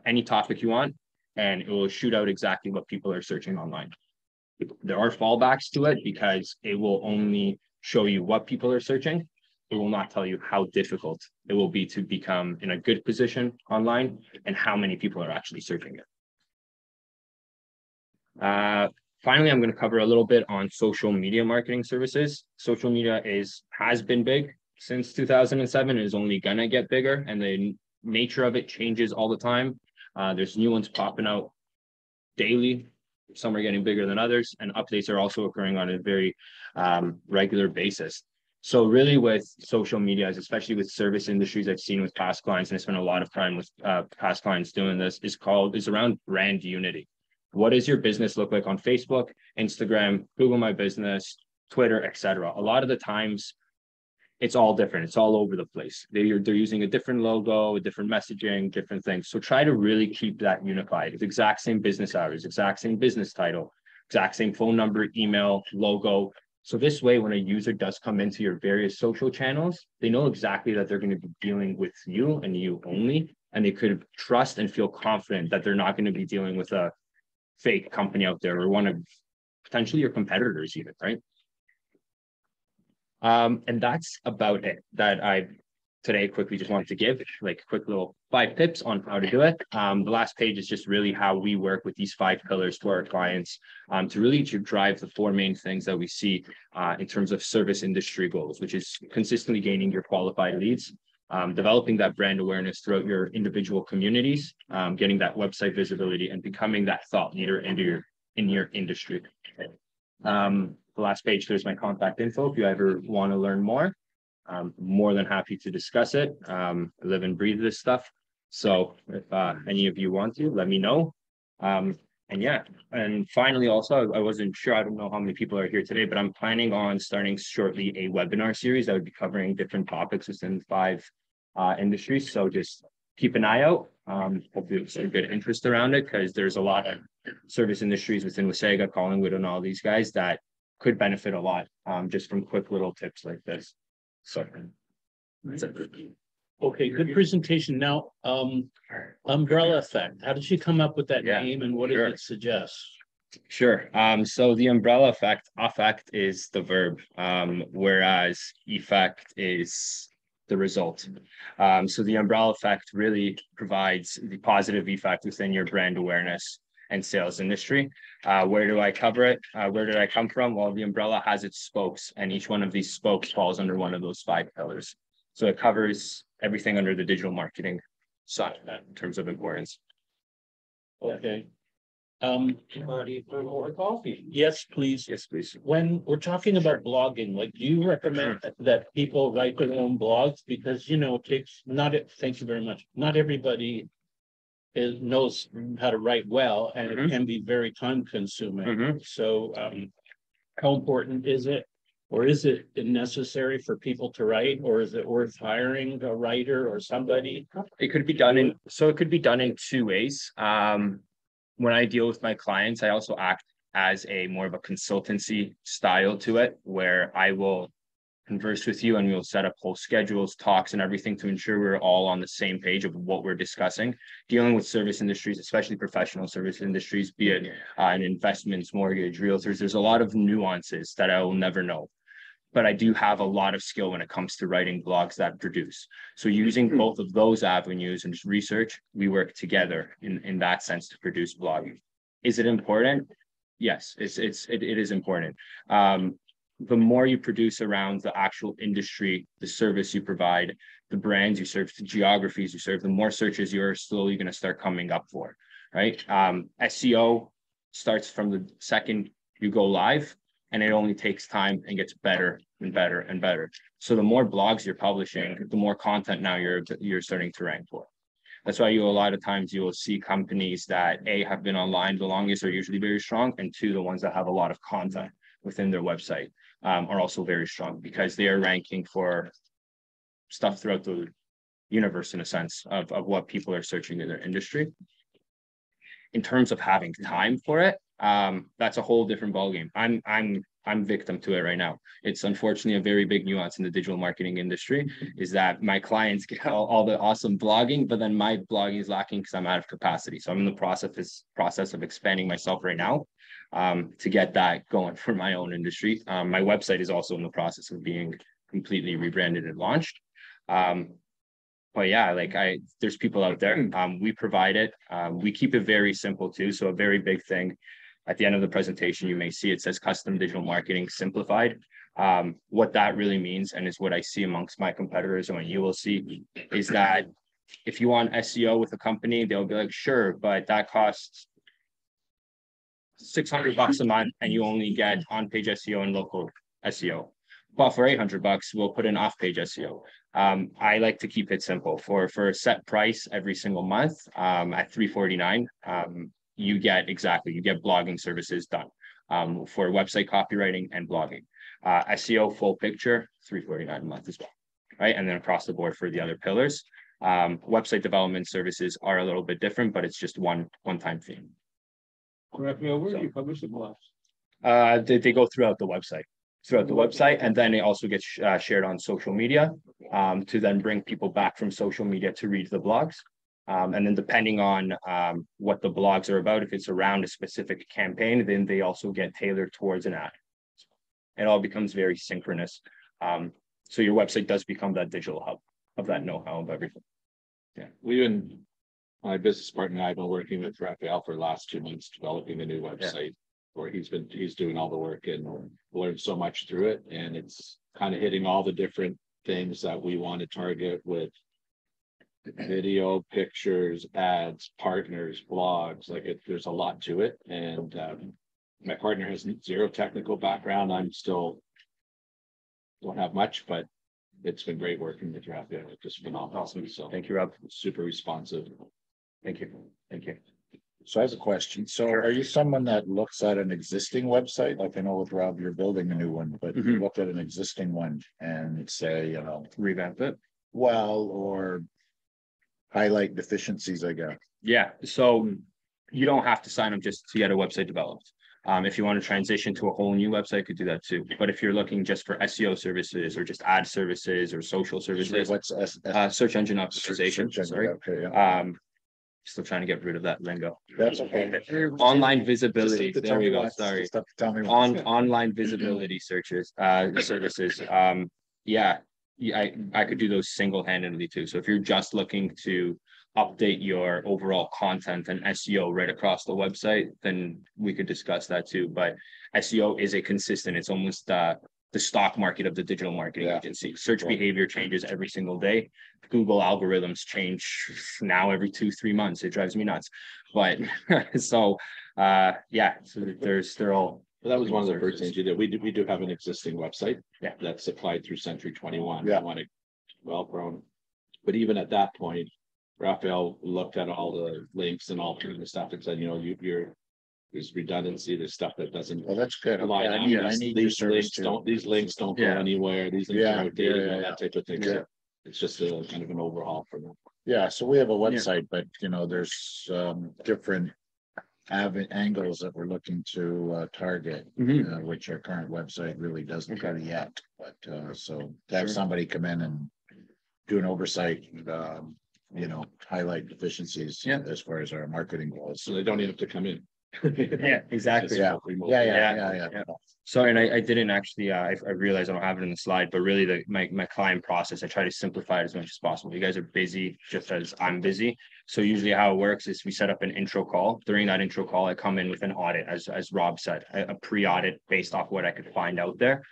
any topic you want, and it will shoot out exactly what people are searching online. There are fallbacks to it because it will only show you what people are searching. It will not tell you how difficult it will be to become in a good position online and how many people are actually searching it. Finally, I'm going to cover a little bit on social media marketing services. Social media has been big since 2007 and is only going to get bigger, and the nature of it changes all the time. There's new ones popping out daily. Some are getting bigger than others, and updates are also occurring on a very regular basis. So really with social media, especially with service industries, I've seen with past clients, and I spent a lot of time with past clients doing this, is around brand unity. What does your business look like on Facebook, Instagram, Google My Business, Twitter, etc.? A lot of the times it's all different. It's all over the place. They're using a different logo, different messaging, different things. So try to really keep that unified. It's exact same business hours, exact same business title, exact same phone number, email, logo. So this way, when a user does come into your various social channels, they know exactly that they're going to be dealing with you and you only, and they could trust and feel confident that they're not going to be dealing with a fake company out there or one of potentially your competitors even, right? And that's about it that I today quickly just wanted to give, like a quick little 5 tips on how to do it. The last page is just really how we work with these 5 pillars to our clients to really drive the 4 main things that we see in terms of service industry goals, which is consistently gaining your qualified leads, developing that brand awareness throughout your individual communities, getting that website visibility, and becoming that thought leader in your industry. The last page, there's my contact info. If you ever want to learn more, I'm more than happy to discuss it. I live and breathe this stuff. So if any of you want to, let me know. And yeah, and finally, also, I wasn't sure, I don't know how many people are here today, but I'm planning on starting shortly a webinar series that would be covering different topics within 5 industries. So just keep an eye out. Hopefully there's a good interest around it, because there's a lot of service industries within Wasaga, Collingwood, and all these guys that could benefit a lot just from quick little tips like this. So that's it. Okay, good presentation. Now, umbrella effect. How did you come up with that name, and what does it suggest? Sure. So the umbrella effect, affect is the verb, whereas effect is the result. So the umbrella effect really provides the positive effect within your brand awareness and sales industry. Where do I cover it? Where did I come from? Well, the umbrella has its spokes, and each one of these spokes falls under one of those 5 pillars. So it covers everything under the digital marketing side in terms of importance. Okay. More coffee. Yes, please. Yes, please. When we're talking about blogging, like, do you recommend that people write their own blogs? Because, you know, it takes thank you very much. Not everybody knows how to write well, and it can be very time consuming. So how important is it, or is it necessary for people to write, or is it worth hiring a writer or somebody? It could be done in 2 ways. When I deal with my clients, I also act as a more of a consultancy style to it, where I will converse with you and we'll set up whole schedules, talks, and everything to ensure we're all on the same page of what we're discussing. Dealing with service industries, especially professional service industries, be it in investments, mortgage, realtors, there's a lot of nuances that I will never know. But I do have a lot of skill when it comes to writing blogs that produce. So using both of those avenues and just research, we work together in that sense to produce blogging. Is it important? Yes, it is important. The more you produce around the actual industry, the service you provide, the brands you serve, the geographies you serve, the more searches you're slowly going to start coming up for, right? SEO starts from the second you go live, and it only takes time and gets better and better and better. So the more blogs you're publishing, the more content now you're starting to rank for. That's why a lot of times you will see companies that have been online the longest are usually very strong, and 2, the ones that have a lot of content within their website are also very strong, because they are ranking for stuff throughout the universe in a sense of what people are searching in their industry. In terms of having time for it, that's a whole different ballgame. I'm victim to it right now. It's unfortunately a very big nuance in the digital marketing industry, is that my clients get all the awesome blogging, but then my blogging is lacking because I'm out of capacity. So I'm in the process of expanding myself right now to get that going for my own industry. My website is also in the process of being completely rebranded and launched. But yeah, there's people out there. We provide it. We keep it very simple too. So a very big thing. At the end of the presentation, you may see it says custom digital marketing simplified. What that really means, and is what I see amongst my competitors and what you will see, is that if you want SEO with a company, they'll be like, sure, but that costs $600 a month and you only get on-page SEO and local SEO. But for $800, we'll put in off-page SEO. I like to keep it simple. For a set price every single month at $349, you get blogging services done for website copywriting and blogging. SEO full picture, $349 a month as well, right? And then across the board for the other pillars. Website development services are a little bit different, but it's just one-time fee. Raphael, where do you publish the blogs? They go throughout the website, and then it also gets shared on social media to then bring people back from social media to read the blogs. And then depending on what the blogs are about, if it's around a specific campaign, then they also get tailored towards an ad. It all becomes very synchronous. So your website does become that digital hub of that know-how of everything. Yeah, my business partner and I have been working with Raphael for the last 2 months developing a new website where he's doing all the work and learned so much through it. And it's kind of hitting all the different things that we want to target with video, pictures, ads, partners, blogs. There's a lot to it. And my partner has zero technical background. I'm still don't have much, but it's been great working with Raphael. It's just phenomenal. Awesome. So thank you, Rob. Super responsive. Thank you. So I have a question. So are you someone that looks at an existing website? Like I know with Rob, you're building a new one, but you look at an existing one and say, Revamp it. Well, or highlight deficiencies, I guess. Yeah. So you don't have to sign up just to get a website developed. If you want to transition to a whole new website, you could do that too. But if you're looking just for SEO services or just ad services or social services, What's search engine optimization. Sorry. Okay, yeah. Still trying to get rid of that lingo. That's okay. Online visibility. There we go. Sorry. Tell me Online visibility services. Yeah, I could do those single-handedly too. So if you're just looking to update your overall content and SEO right across the website, then we could discuss that too. But SEO is it's almost the stock market of the digital marketing agency. Search behavior changes every single day. Google algorithms change now every 2-3 months. It drives me nuts. But so they're all. Well, that was one of the first things you did. We do have an existing website that's supplied through Century 21. Yeah. We want it well grown. But even at that point, Raphael looked at all the links and all the stuff and said, there's redundancy, there's stuff that doesn't. Well, that's good. Align. I need these links don't go anywhere. These links are outdated, that type of thing. Yeah. So it's just a kind of an overhaul for them. Yeah, so we have a website, but there's different angles that we're looking to target, which our current website really doesn't cover yet. But so to have somebody come in and do an oversight, highlight deficiencies as far as our marketing goals. So they don't even have to come in. Yeah, exactly. Yeah. So, and I didn't actually, I realized I don't have it in the slide, but really my client process, I try to simplify it as much as possible. You guys are busy just as I'm busy. So usually how it works is we set up an intro call. During that intro call, I come in with an audit, as Rob said, a pre-audit based off what I could find out there,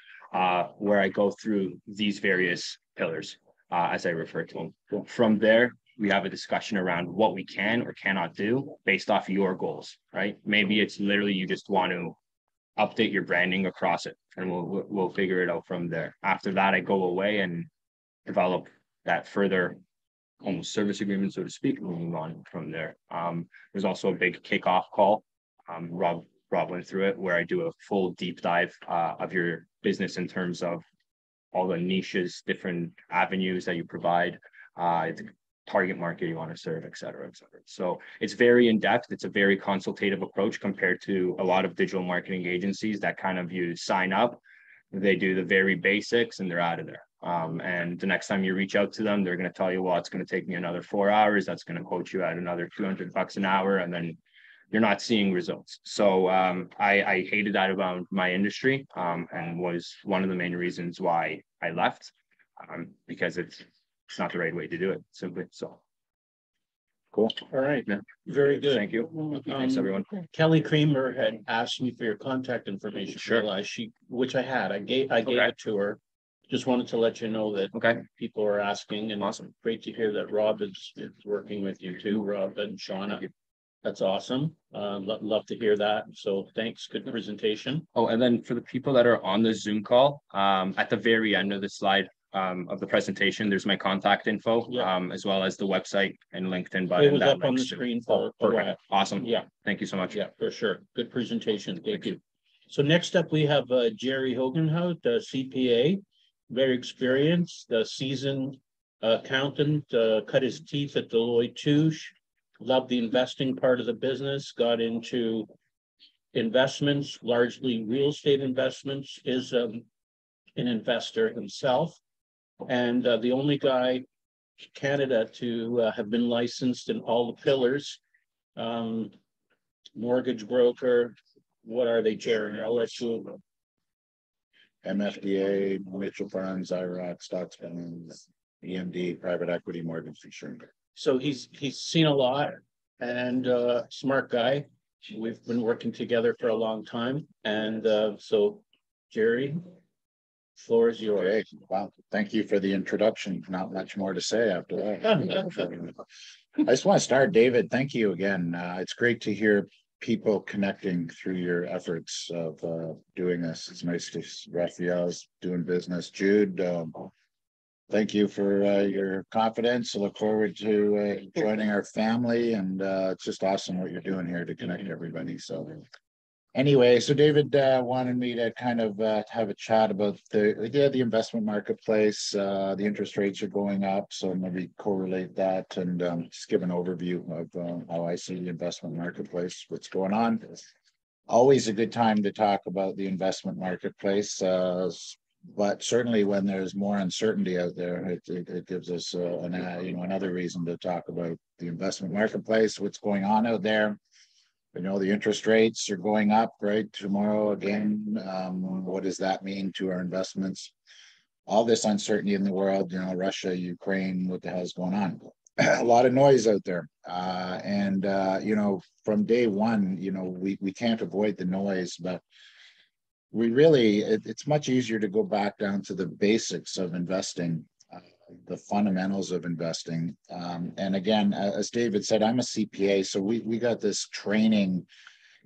where I go through these various pillars, as I refer to them. From there, we have a discussion around what we can or cannot do based off your goals, right? Maybe it's literally you just want to update your branding across it, and we'll figure it out from there. After that, I go away and develop that further almost service agreement, so to speak, and move on from there. There's also a big kickoff call. Rob went through it, where I do a full deep dive of your business in terms of all the niches, different avenues that you provide, the target market you want to serve, et cetera, et cetera. So it's very in-depth. It's a very consultative approach compared to a lot of digital marketing agencies that kind of you sign up, they do the very basics and they're out of there. And the next time you reach out to them, they're going to tell you, well, it's going to take me another 4 hours. That's going to quote you at another $200 an hour. And then you're not seeing results. So I hated that about my industry, and was one of the main reasons why I left, because it's not the right way to do it, simply. So cool. All right. Yeah. Very good. Thank you. Thanks, everyone. Kelly Kramer had asked me for your contact information. Sure. Which I had. I gave it to her. Just wanted to let you know that people are asking, and awesome. Great to hear that Rob is working with you too, Rob and Shauna. That's awesome. Love to hear that. So thanks. Good presentation. Oh, and then for the people that are on the Zoom call, at the very end of the slide, of the presentation, there's my contact info, Yeah. as well as the website and LinkedIn It button. was that up on the links to- screen for a Perfect. while. Awesome. Yeah, Thank you so much. yeah, for sure. Good presentation. Thank you. So next up, we have Jerry Hogenhout, CPA, very experienced, seasoned accountant, cut his teeth at Deloitte Touche, loved the investing part of the business, got into investments, largely real estate investments, is an investor himself. And the only guy in Canada to have been licensed in all the pillars, mortgage broker. What are they, Jerry? I'll let you. MFDA, mutual funds, IROC, stocks, bonds, EMD, private equity, mortgage insurance. So he's seen a lot and smart guy. We've been working together for a long time. And so Jerry, floor is yours. Okay, wow, thank you for the introduction. Not much more to say after that. I just want to start, David, thank you again. It's great to hear people connecting through your efforts of doing this. It's nice to see Raphael's doing business. Jude, thank you for your confidence. I look forward to joining our family, and it's just awesome what you're doing here to connect everybody. So anyway, so David wanted me to kind of have a chat about the investment marketplace. The interest rates are going up, so maybe correlate that and just give an overview of how I see the investment marketplace, what's going on. Always a good time to talk about the investment marketplace, but certainly when there's more uncertainty out there, it gives us another reason to talk about the investment marketplace, what's going on out there. You know, the interest rates are going up, right? Tomorrow again, what does that mean to our investments? All this uncertainty in the world, you know, Russia, Ukraine, what the hell's going on? A lot of noise out there. You know, from day one, you know, we can't avoid the noise, but we really, it's much easier to go back down to the basics of investing, the fundamentals of investing. And again, as David said, I'm a CPA, so we got this training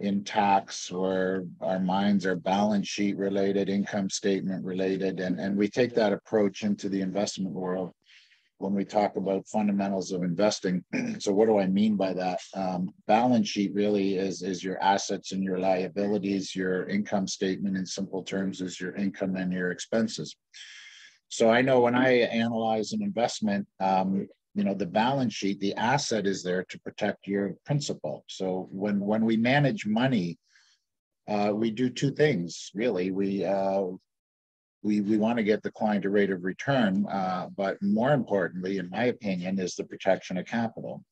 in tax where our minds are balance sheet related, income statement related, and we take that approach into the investment world when we talk about fundamentals of investing. So what do I mean by that? Balance sheet really is your assets and your liabilities. Your income statement in simple terms is your income and your expenses. So I know when I analyze an investment, you know, the balance sheet, the asset is there to protect your principal. So when we manage money, we do two things, really. We want to get the client a rate of return, but more importantly, in my opinion, is the protection of capital.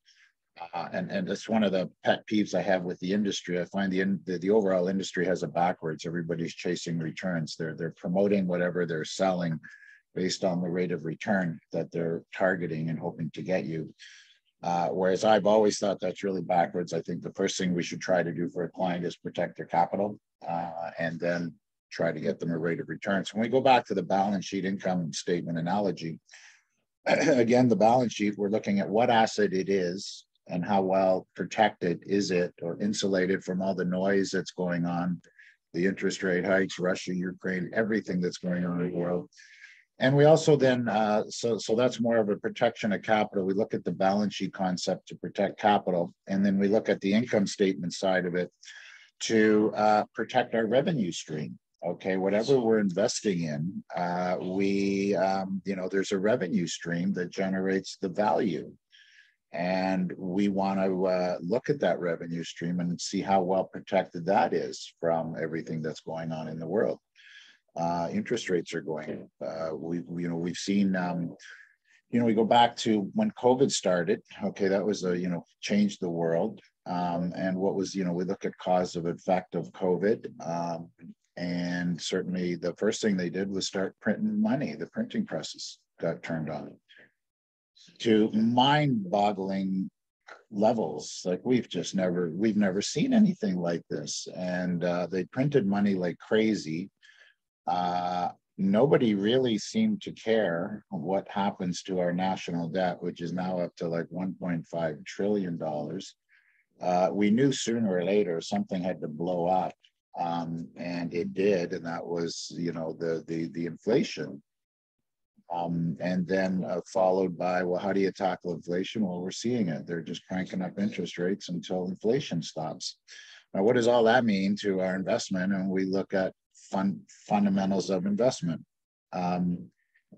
And that's one of the pet peeves I have with the industry. I find the overall industry has it backwards. Everybody's chasing returns. They're promoting whatever they're selling based on the rate of return that they're targeting and hoping to get you. Whereas I've always thought that's really backwards. I think the first thing we should try to do for a client is protect their capital, and then try to get them a rate of return. So when we go back to the balance sheet income statement analogy, again, the balance sheet, we're looking at what asset it is and how well protected is it or insulated from all the noise that's going on, the interest rate hikes, Russia, Ukraine, everything that's going on in the world. And we also then, so that's more of a protection of capital. We look at the balance sheet concept to protect capital, and then we look at the income statement side of it to protect our revenue stream. Okay, whatever we're investing in, you know, there's a revenue stream that generates the value. And we want to look at that revenue stream and see how well protected that is from everything that's going on in the world. Interest rates are going. We've seen. We go back to when COVID started. Okay, that was changed the world. And what was, we look at cause of effect of COVID. And certainly the first thing they did was start printing money. The printing presses got turned on to mind-boggling levels. Like we've never seen anything like this. And they printed money like crazy. Nobody really seemed to care what happens to our national debt, which is now up to like $1.5 trillion. We knew sooner or later something had to blow up, and it did, and that was, the inflation. And then followed by, well, how do you tackle inflation? Well, we're seeing it. They're just cranking up interest rates until inflation stops. Now, what does all that mean to our investment? And we look at fundamentals of investment.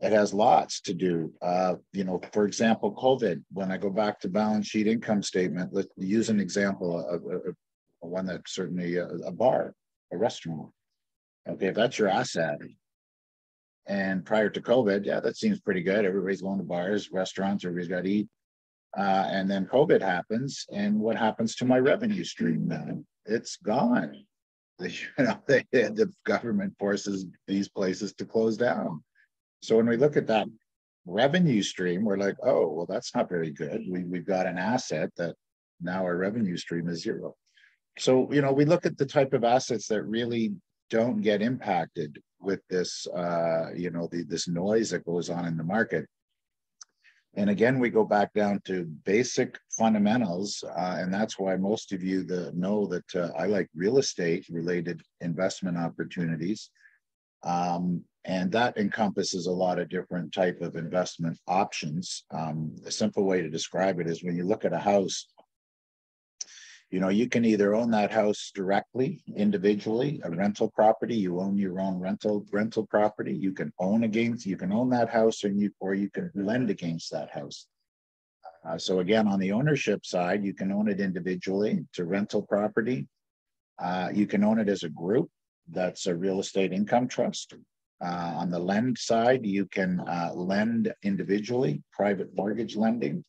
It has lots to do. For example, COVID, when I go back to balance sheet income statement, let's use an example of one that's certainly a bar, a restaurant. Okay, if that's your asset, and prior to COVID, yeah, that seems pretty good. Everybody's going to bars, restaurants, everybody's got to eat. And then COVID happens, and what happens to my revenue stream then? It's gone. The government forces these places to close down. So when we look at that revenue stream, we're like, oh, well, that's not very good. We've got an asset that now our revenue stream is zero. So, we look at the type of assets that really don't get impacted with this, this noise that goes on in the market. And again, we go back down to basic fundamentals, and that's why most of you know that I like real estate related investment opportunities. And that encompasses a lot of different type of investment options. A simple way to describe it is when you look at a house, you can either own that house directly, individually, a rental property. You own your own rental property. You can own that house, or you can lend against that house. So again, on the ownership side, you can own it individually. It's a rental property. You can own it as a group. That's a real estate income trust. On the lend side, you can lend individually, private mortgage lending.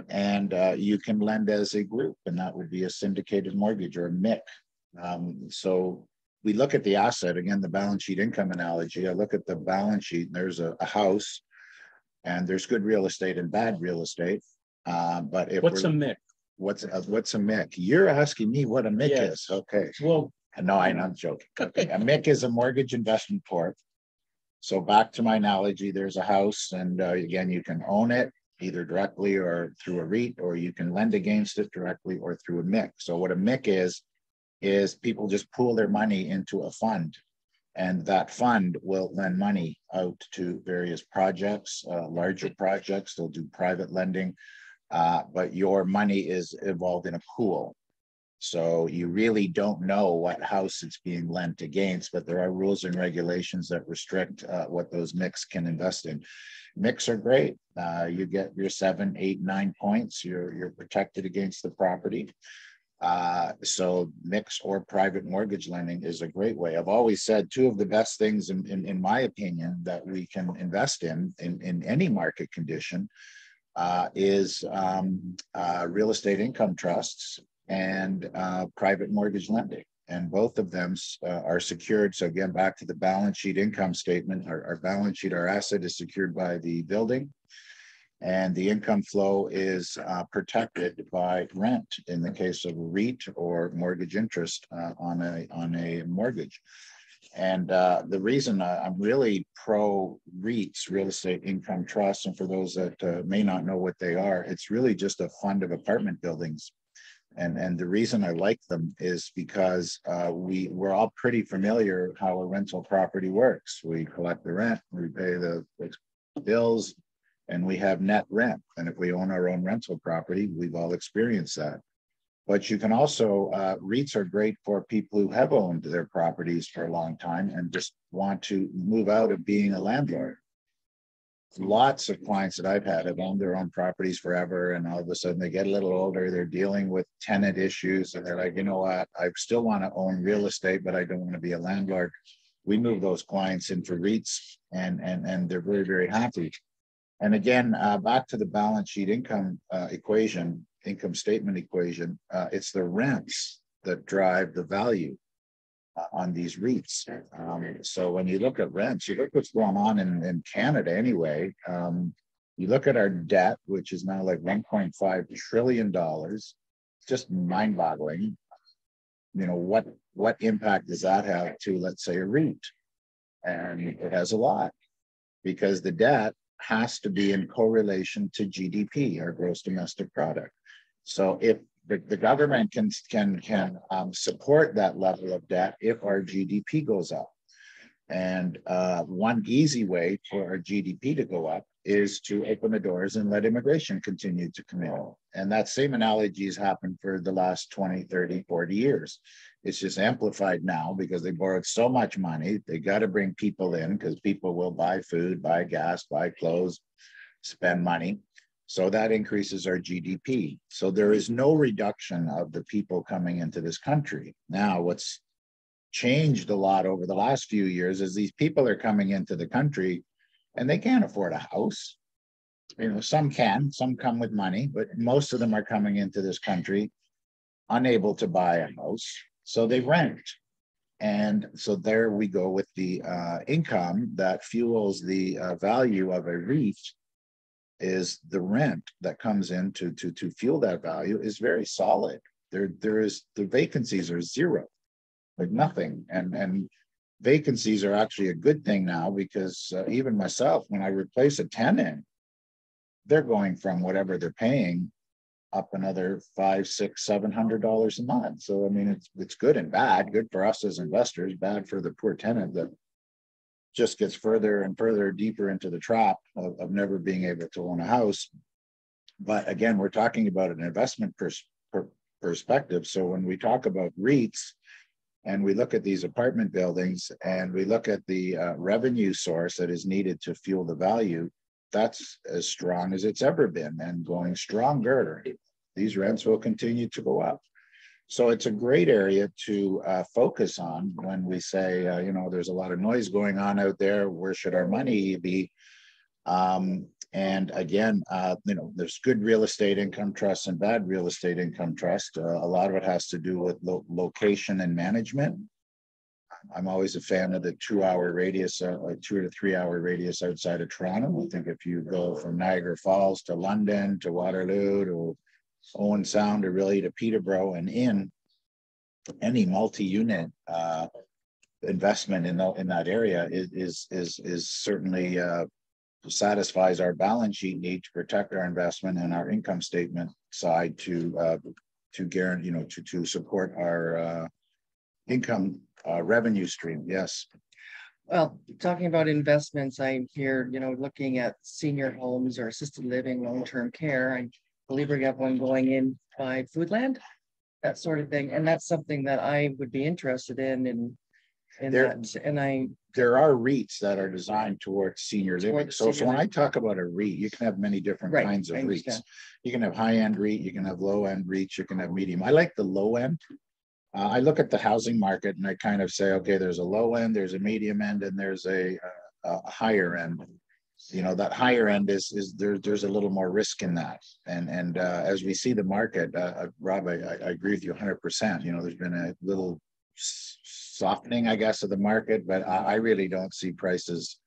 And you can lend as a group, and that would be a syndicated mortgage or a MIC. So we look at the asset, again, the balance sheet income analogy. I look at the balance sheet, and there's a house, and there's good real estate and bad real estate. But if what's a MIC? What's a MIC? You're asking me what a MIC is. Okay. Well, no, I'm not joking. Okay. A MIC is a mortgage investment corp. So back to my analogy, there's a house, and again, you can own it either directly or through a REIT, or you can lend against it directly or through a MIC. So what a MIC is people just pool their money into a fund, and that fund will lend money out to various projects, larger projects. They'll do private lending, but your money is involved in a pool. So you really don't know what house it's being lent against, but there are rules and regulations that restrict what those MICs can invest in. MICs are great. You get your 7, 8, 9 points. You're protected against the property. So MICs or private mortgage lending is a great way. I've always said two of the best things, in my opinion, that we can invest in any market condition is real estate income trusts and private mortgage lending. And both of them are secured. So again, back to the balance sheet income statement, our balance sheet, our asset is secured by the building, and the income flow is protected by rent in the case of a REIT or mortgage interest on a mortgage. And the reason I'm really pro REITs, real estate income trusts, and for those that may not know what they are, it's really just a fund of apartment buildings. And the reason I like them is because we're all pretty familiar how a rental property works. We collect the rent, we pay the bills, and we have net rent. And if we own our own rental property, we've all experienced that. But you can also, REITs are great for people who have owned their properties for a long time and just want to move out of being a landlord. Lots of clients that I've had have owned their own properties forever, and all of a sudden they get a little older, they're dealing with tenant issues, and they're like, you know what, I still want to own real estate, but I don't want to be a landlord. We move those clients into REITs, and they're very, very happy. And again, back to the balance sheet income statement equation, it's the rents that drive the value on these REITs. So when you look at rents, you look what's going on in Canada anyway. You look at our debt, which is now like $1.5 trillion, just mind-boggling. You know, what impact does that have to, let's say, a REIT? And it has a lot, because the debt has to be in correlation to GDP, our gross domestic product. So if the government can support that level of debt if our GDP goes up. And one easy way for our GDP to go up is to open the doors and let immigration continue to come in. And that same analogy has happened for the last 20, 30, 40 years. It's just amplified now because they borrowed so much money. They got to bring people in because people will buy food, buy gas, buy clothes, spend money. So that increases our GDP. So there is no reduction of the people coming into this country. Now, what's changed a lot over the last few years is these people are coming into the country and they can't afford a house. You know, some can, some come with money, but most of them are coming into this country unable to buy a house. So they rent. And so there we go with the income that fuels the value of a REIT is the rent that comes in to fuel that value is very solid. There is the vacancies are zero, like nothing. And vacancies are actually a good thing now because even myself, when I replace a tenant, they're going from whatever they're paying up another $500, $600, $700 a month. So I mean, it's good and bad. Good for us as investors, bad for the poor tenant that just gets further and further deeper into the trap of never being able to own a house. But again, we're talking about an investment perspective. So when we talk about REITs and we look at these apartment buildings and we look at the revenue source that is needed to fuel the value, that's as strong as it's ever been and going stronger. These rents will continue to go up. So it's a great area to focus on when we say, you know, there's a lot of noise going on out there. Where should our money be? And again, you know, there's good real estate income trusts and bad real estate income trust. A lot of it has to do with location and management. I'm always a fan of the 2-hour radius, like 2 to 3 hour radius outside of Toronto. I think if you go from Niagara Falls to London to Waterloo to Owen Sound or really to Peterborough and in any multi-unit investment in that area is certainly satisfies our balance sheet need to protect our investment and our income statement side to guarantee, you know, to support our income revenue stream. Yes. Well, talking about investments, I'm here, you know, looking at senior homes or assisted living, long-term care. I believe we got one going in by Foodland, that sort of thing. And that's something that I would be interested in that. And there are REITs that are designed towards senior living. So when I talk about a REIT, you can have many different kinds of REITs. You can have high-end REIT, you can have low-end REITs, you can have medium. I like the low end. I look at the housing market and I kind of say, okay, there's a low end, there's a medium end, and there's a higher end. You know, that higher end is there's a little more risk in that. And as we see the market, Rob, I agree with you 100%. You know, there's been a little softening, I guess, of the market, but I really don't see prices,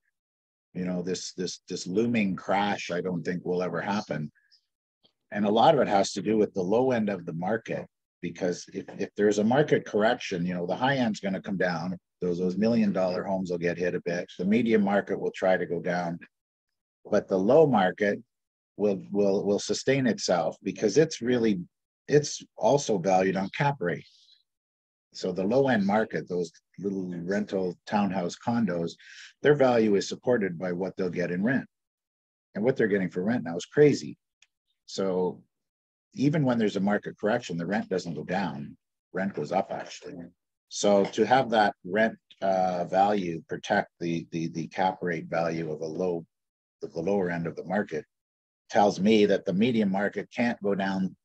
you know, this looming crash, I don't think will ever happen. And a lot of it has to do with the low end of the market. Because if there's a market correction, you know, the high end's going to come down. Those $1 million homes will get hit a bit. The medium market will try to go down, but the low market will sustain itself because it's also valued on cap rate. So the low end market, those little rental townhouse condos, their value is supported by what they'll get in rent, and what they're getting for rent now is crazy. So even when there's a market correction, the rent doesn't go down, rent goes up actually. So to have that rent value protect the cap rate value of the lower end of the market tells me that the medium market can't go down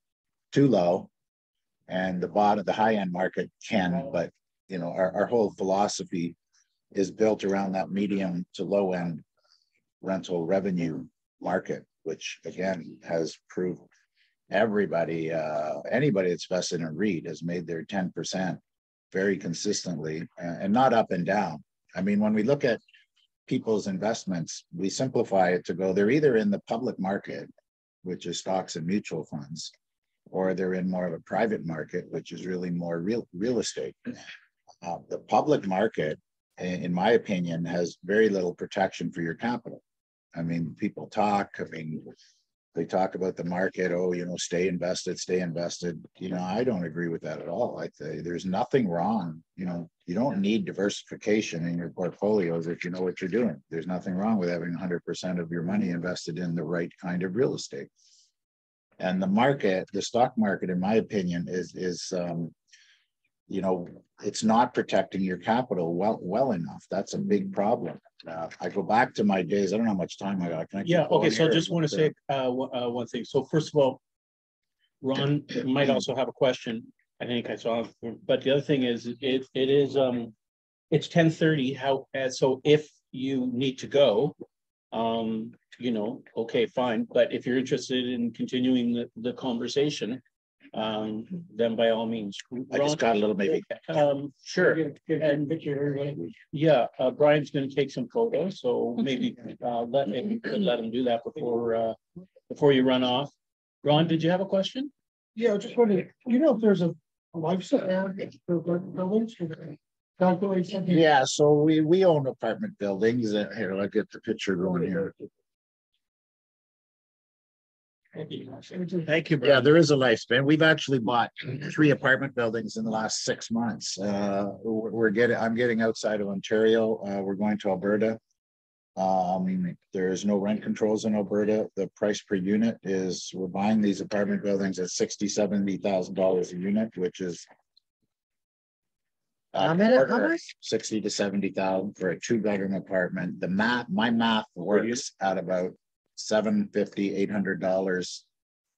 too low and the high end market can, but you know, our whole philosophy is built around that medium to low end rental revenue market, which again has proved everybody, anybody that's invested in a REIT has made their 10% very consistently and not up and down. I mean, when we look at people's investments, we simplify it to go, they're either in the public market, which is stocks and mutual funds, or they're in more of a private market, which is really more real estate. The public market, in my opinion, has very little protection for your capital. I mean, people talk, I mean, They talk about the market, oh, stay invested, stay invested. I don't agree with that at all. I say there's nothing wrong. You don't need diversification in your portfolios if you know what you're doing. There's nothing wrong with having 100% of your money invested in the right kind of real estate. And the stock market, in my opinion, is it's not protecting your capital well enough. That's a big problem. I go back to my days. I don't know how much time I got. Can I keep going Okay. So I here? just want to say one thing. So first of all, Ron might also have a question. I think I saw, but the other thing is it's 10:30. So if you need to go, okay, fine. But if you're interested in continuing the conversation, then by all means. I just got a little maybe. Sure. And yeah, Brian's going to take some photos, so maybe let him do that before you run off. Ron, did you have a question? Yeah, I just wondering, if there's a lifestyle for buildings? Yeah, so we own apartment buildings. Here, I'll get the picture going here. Thank you, Brian. Yeah, there is a lifespan. We've actually bought 3 apartment buildings in the last 6 months. I'm getting outside of Ontario. We're going to Alberta. There's no rent controls in Alberta. The price per unit we're buying these apartment buildings at $60,000-$70,000 a unit, which is How much? 60 to 70,000 for a 2-bedroom apartment. My math works at about $750-$800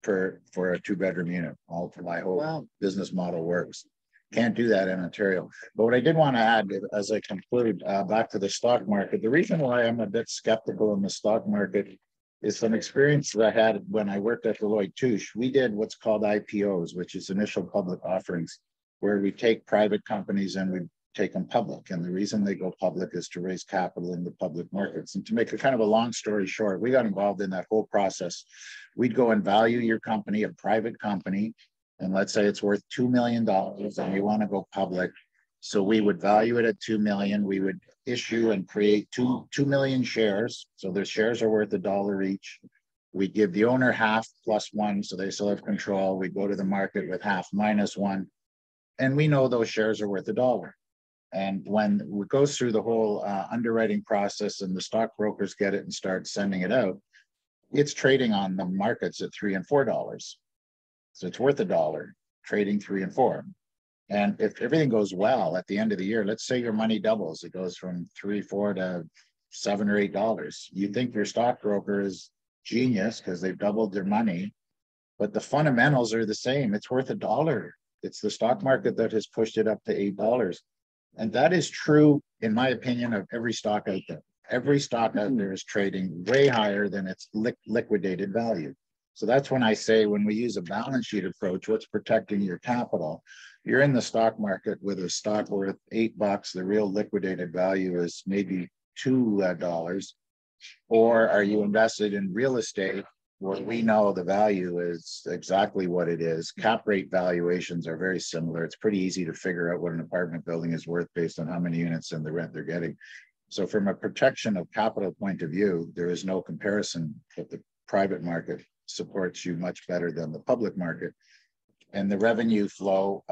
for a 2-bedroom unit. All for my whole business model works. Can't do that in Ontario. But what I did want to add as I conclude, back to the stock market, the reason why I'm a bit skeptical in the stock market is some experience that I had when I worked at Deloitte Touche. We did what's called IPOs, which is initial public offerings, where we take private companies and we take them public. And the reason they go public is to raise capital in the public markets. And to make a kind of a long story short, we got involved in that whole process. We'd go and value your company, a private company, and let's say it's worth $2 million and you want to go public. So we would value it at $2 million. We would issue and create 2 million shares. So the shares are worth $1 each. We give the owner half plus 1, so they still have control. We go to the market with half minus 1. And we know those shares are worth $1. And when it goes through the whole underwriting process and the stockbrokers get it and start sending it out, it's trading on the markets at $3 and $4. So it's worth $1, trading 3 and 4. And if everything goes well at the end of the year, let's say your money doubles, it goes from 3, 4 to $7 or $8. You think your stockbroker is genius because they've doubled their money, but the fundamentals are the same. It's worth $1. It's the stock market that has pushed it up to $8. And that is true, in my opinion, of every stock out there. Every stock out there is trading way higher than its liquidated value. So that's when I say, when we use a balance sheet approach, what's protecting your capital? You're in the stock market with a stock worth $8. The real liquidated value is maybe $2. Or are you invested in real estate where we know the value is exactly what it is? Cap rate valuations are very similar. It's pretty easy to figure out what an apartment building is worth based on how many units and the rent they're getting. So from a protection of capital point of view, there is no comparison that the private market supports you much better than the public market. And the revenue flow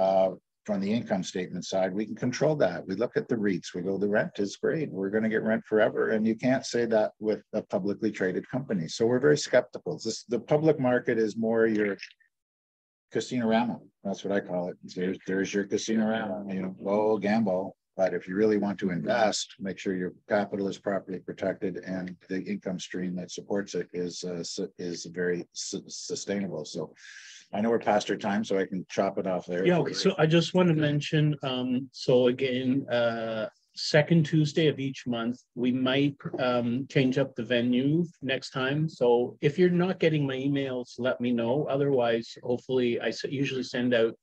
from the income statement side, we can control that. We look at the REITs, we go, the rent is great. We're going to get rent forever. And you can't say that with a publicly traded company. So we're very skeptical. The public market is more your casino-rama. That's what I call it. There's your casino-rama, go gamble. But if you really want to invest, make sure your capital is properly protected and the income stream that supports it is very sustainable. So I know we're past our time, so I can chop it off there. Yeah, so I just want to mention, so again, second Tuesday of each month, we might change up the venue next time. So if you're not getting my emails, let me know. Otherwise, hopefully, I usually send out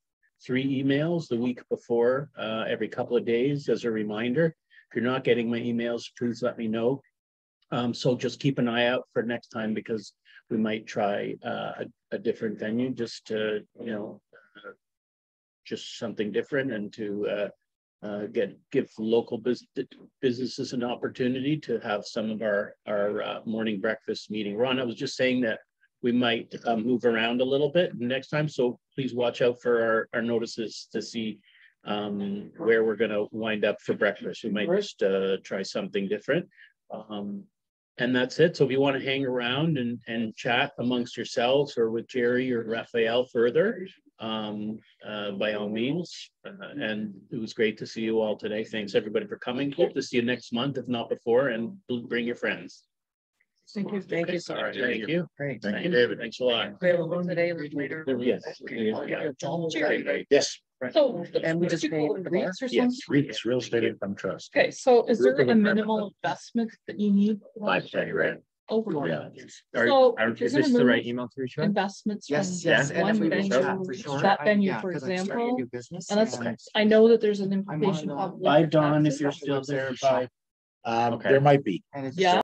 3 emails the week before, every couple of days as a reminder. If you're not getting my emails, please let me know. So just keep an eye out for next time, because we might try a different venue, just to, just something different, and to give local businesses an opportunity to have some of our morning breakfast meeting. Ron, I was just saying that we might move around a little bit next time. So please watch out for our notices to see where we're going to wind up for breakfast. We might just try something different. And that's it. So if you want to hang around and chat amongst yourselves or with Jerry or Raphael further, by all means. And it was great to see you all today. Thanks everybody for coming. Hope to see you next month, if not before, and bring your friends. Thank you. Thank you so All right, much. thank you. Great. Thank you, David. Thanks a lot. Available today or later. Yes. Yes, So. And we just do you call paid it the REITs or Yes. something? REITs, Real Estate Income Trust. Okay, so is there a minimal investment that you need? 5K, right? Over. Yeah. So Are, if you're is this gonna the right move email to reach out? investments from Yes, yes. And if one we reach out venue, for sure. that venue, Yeah, for 'cause I started a example, new business and that's, and I know that there's an I'm on implication the- of. Bye, Dawn, if taxes. you're still there. Bye. There might be. and it's Yeah.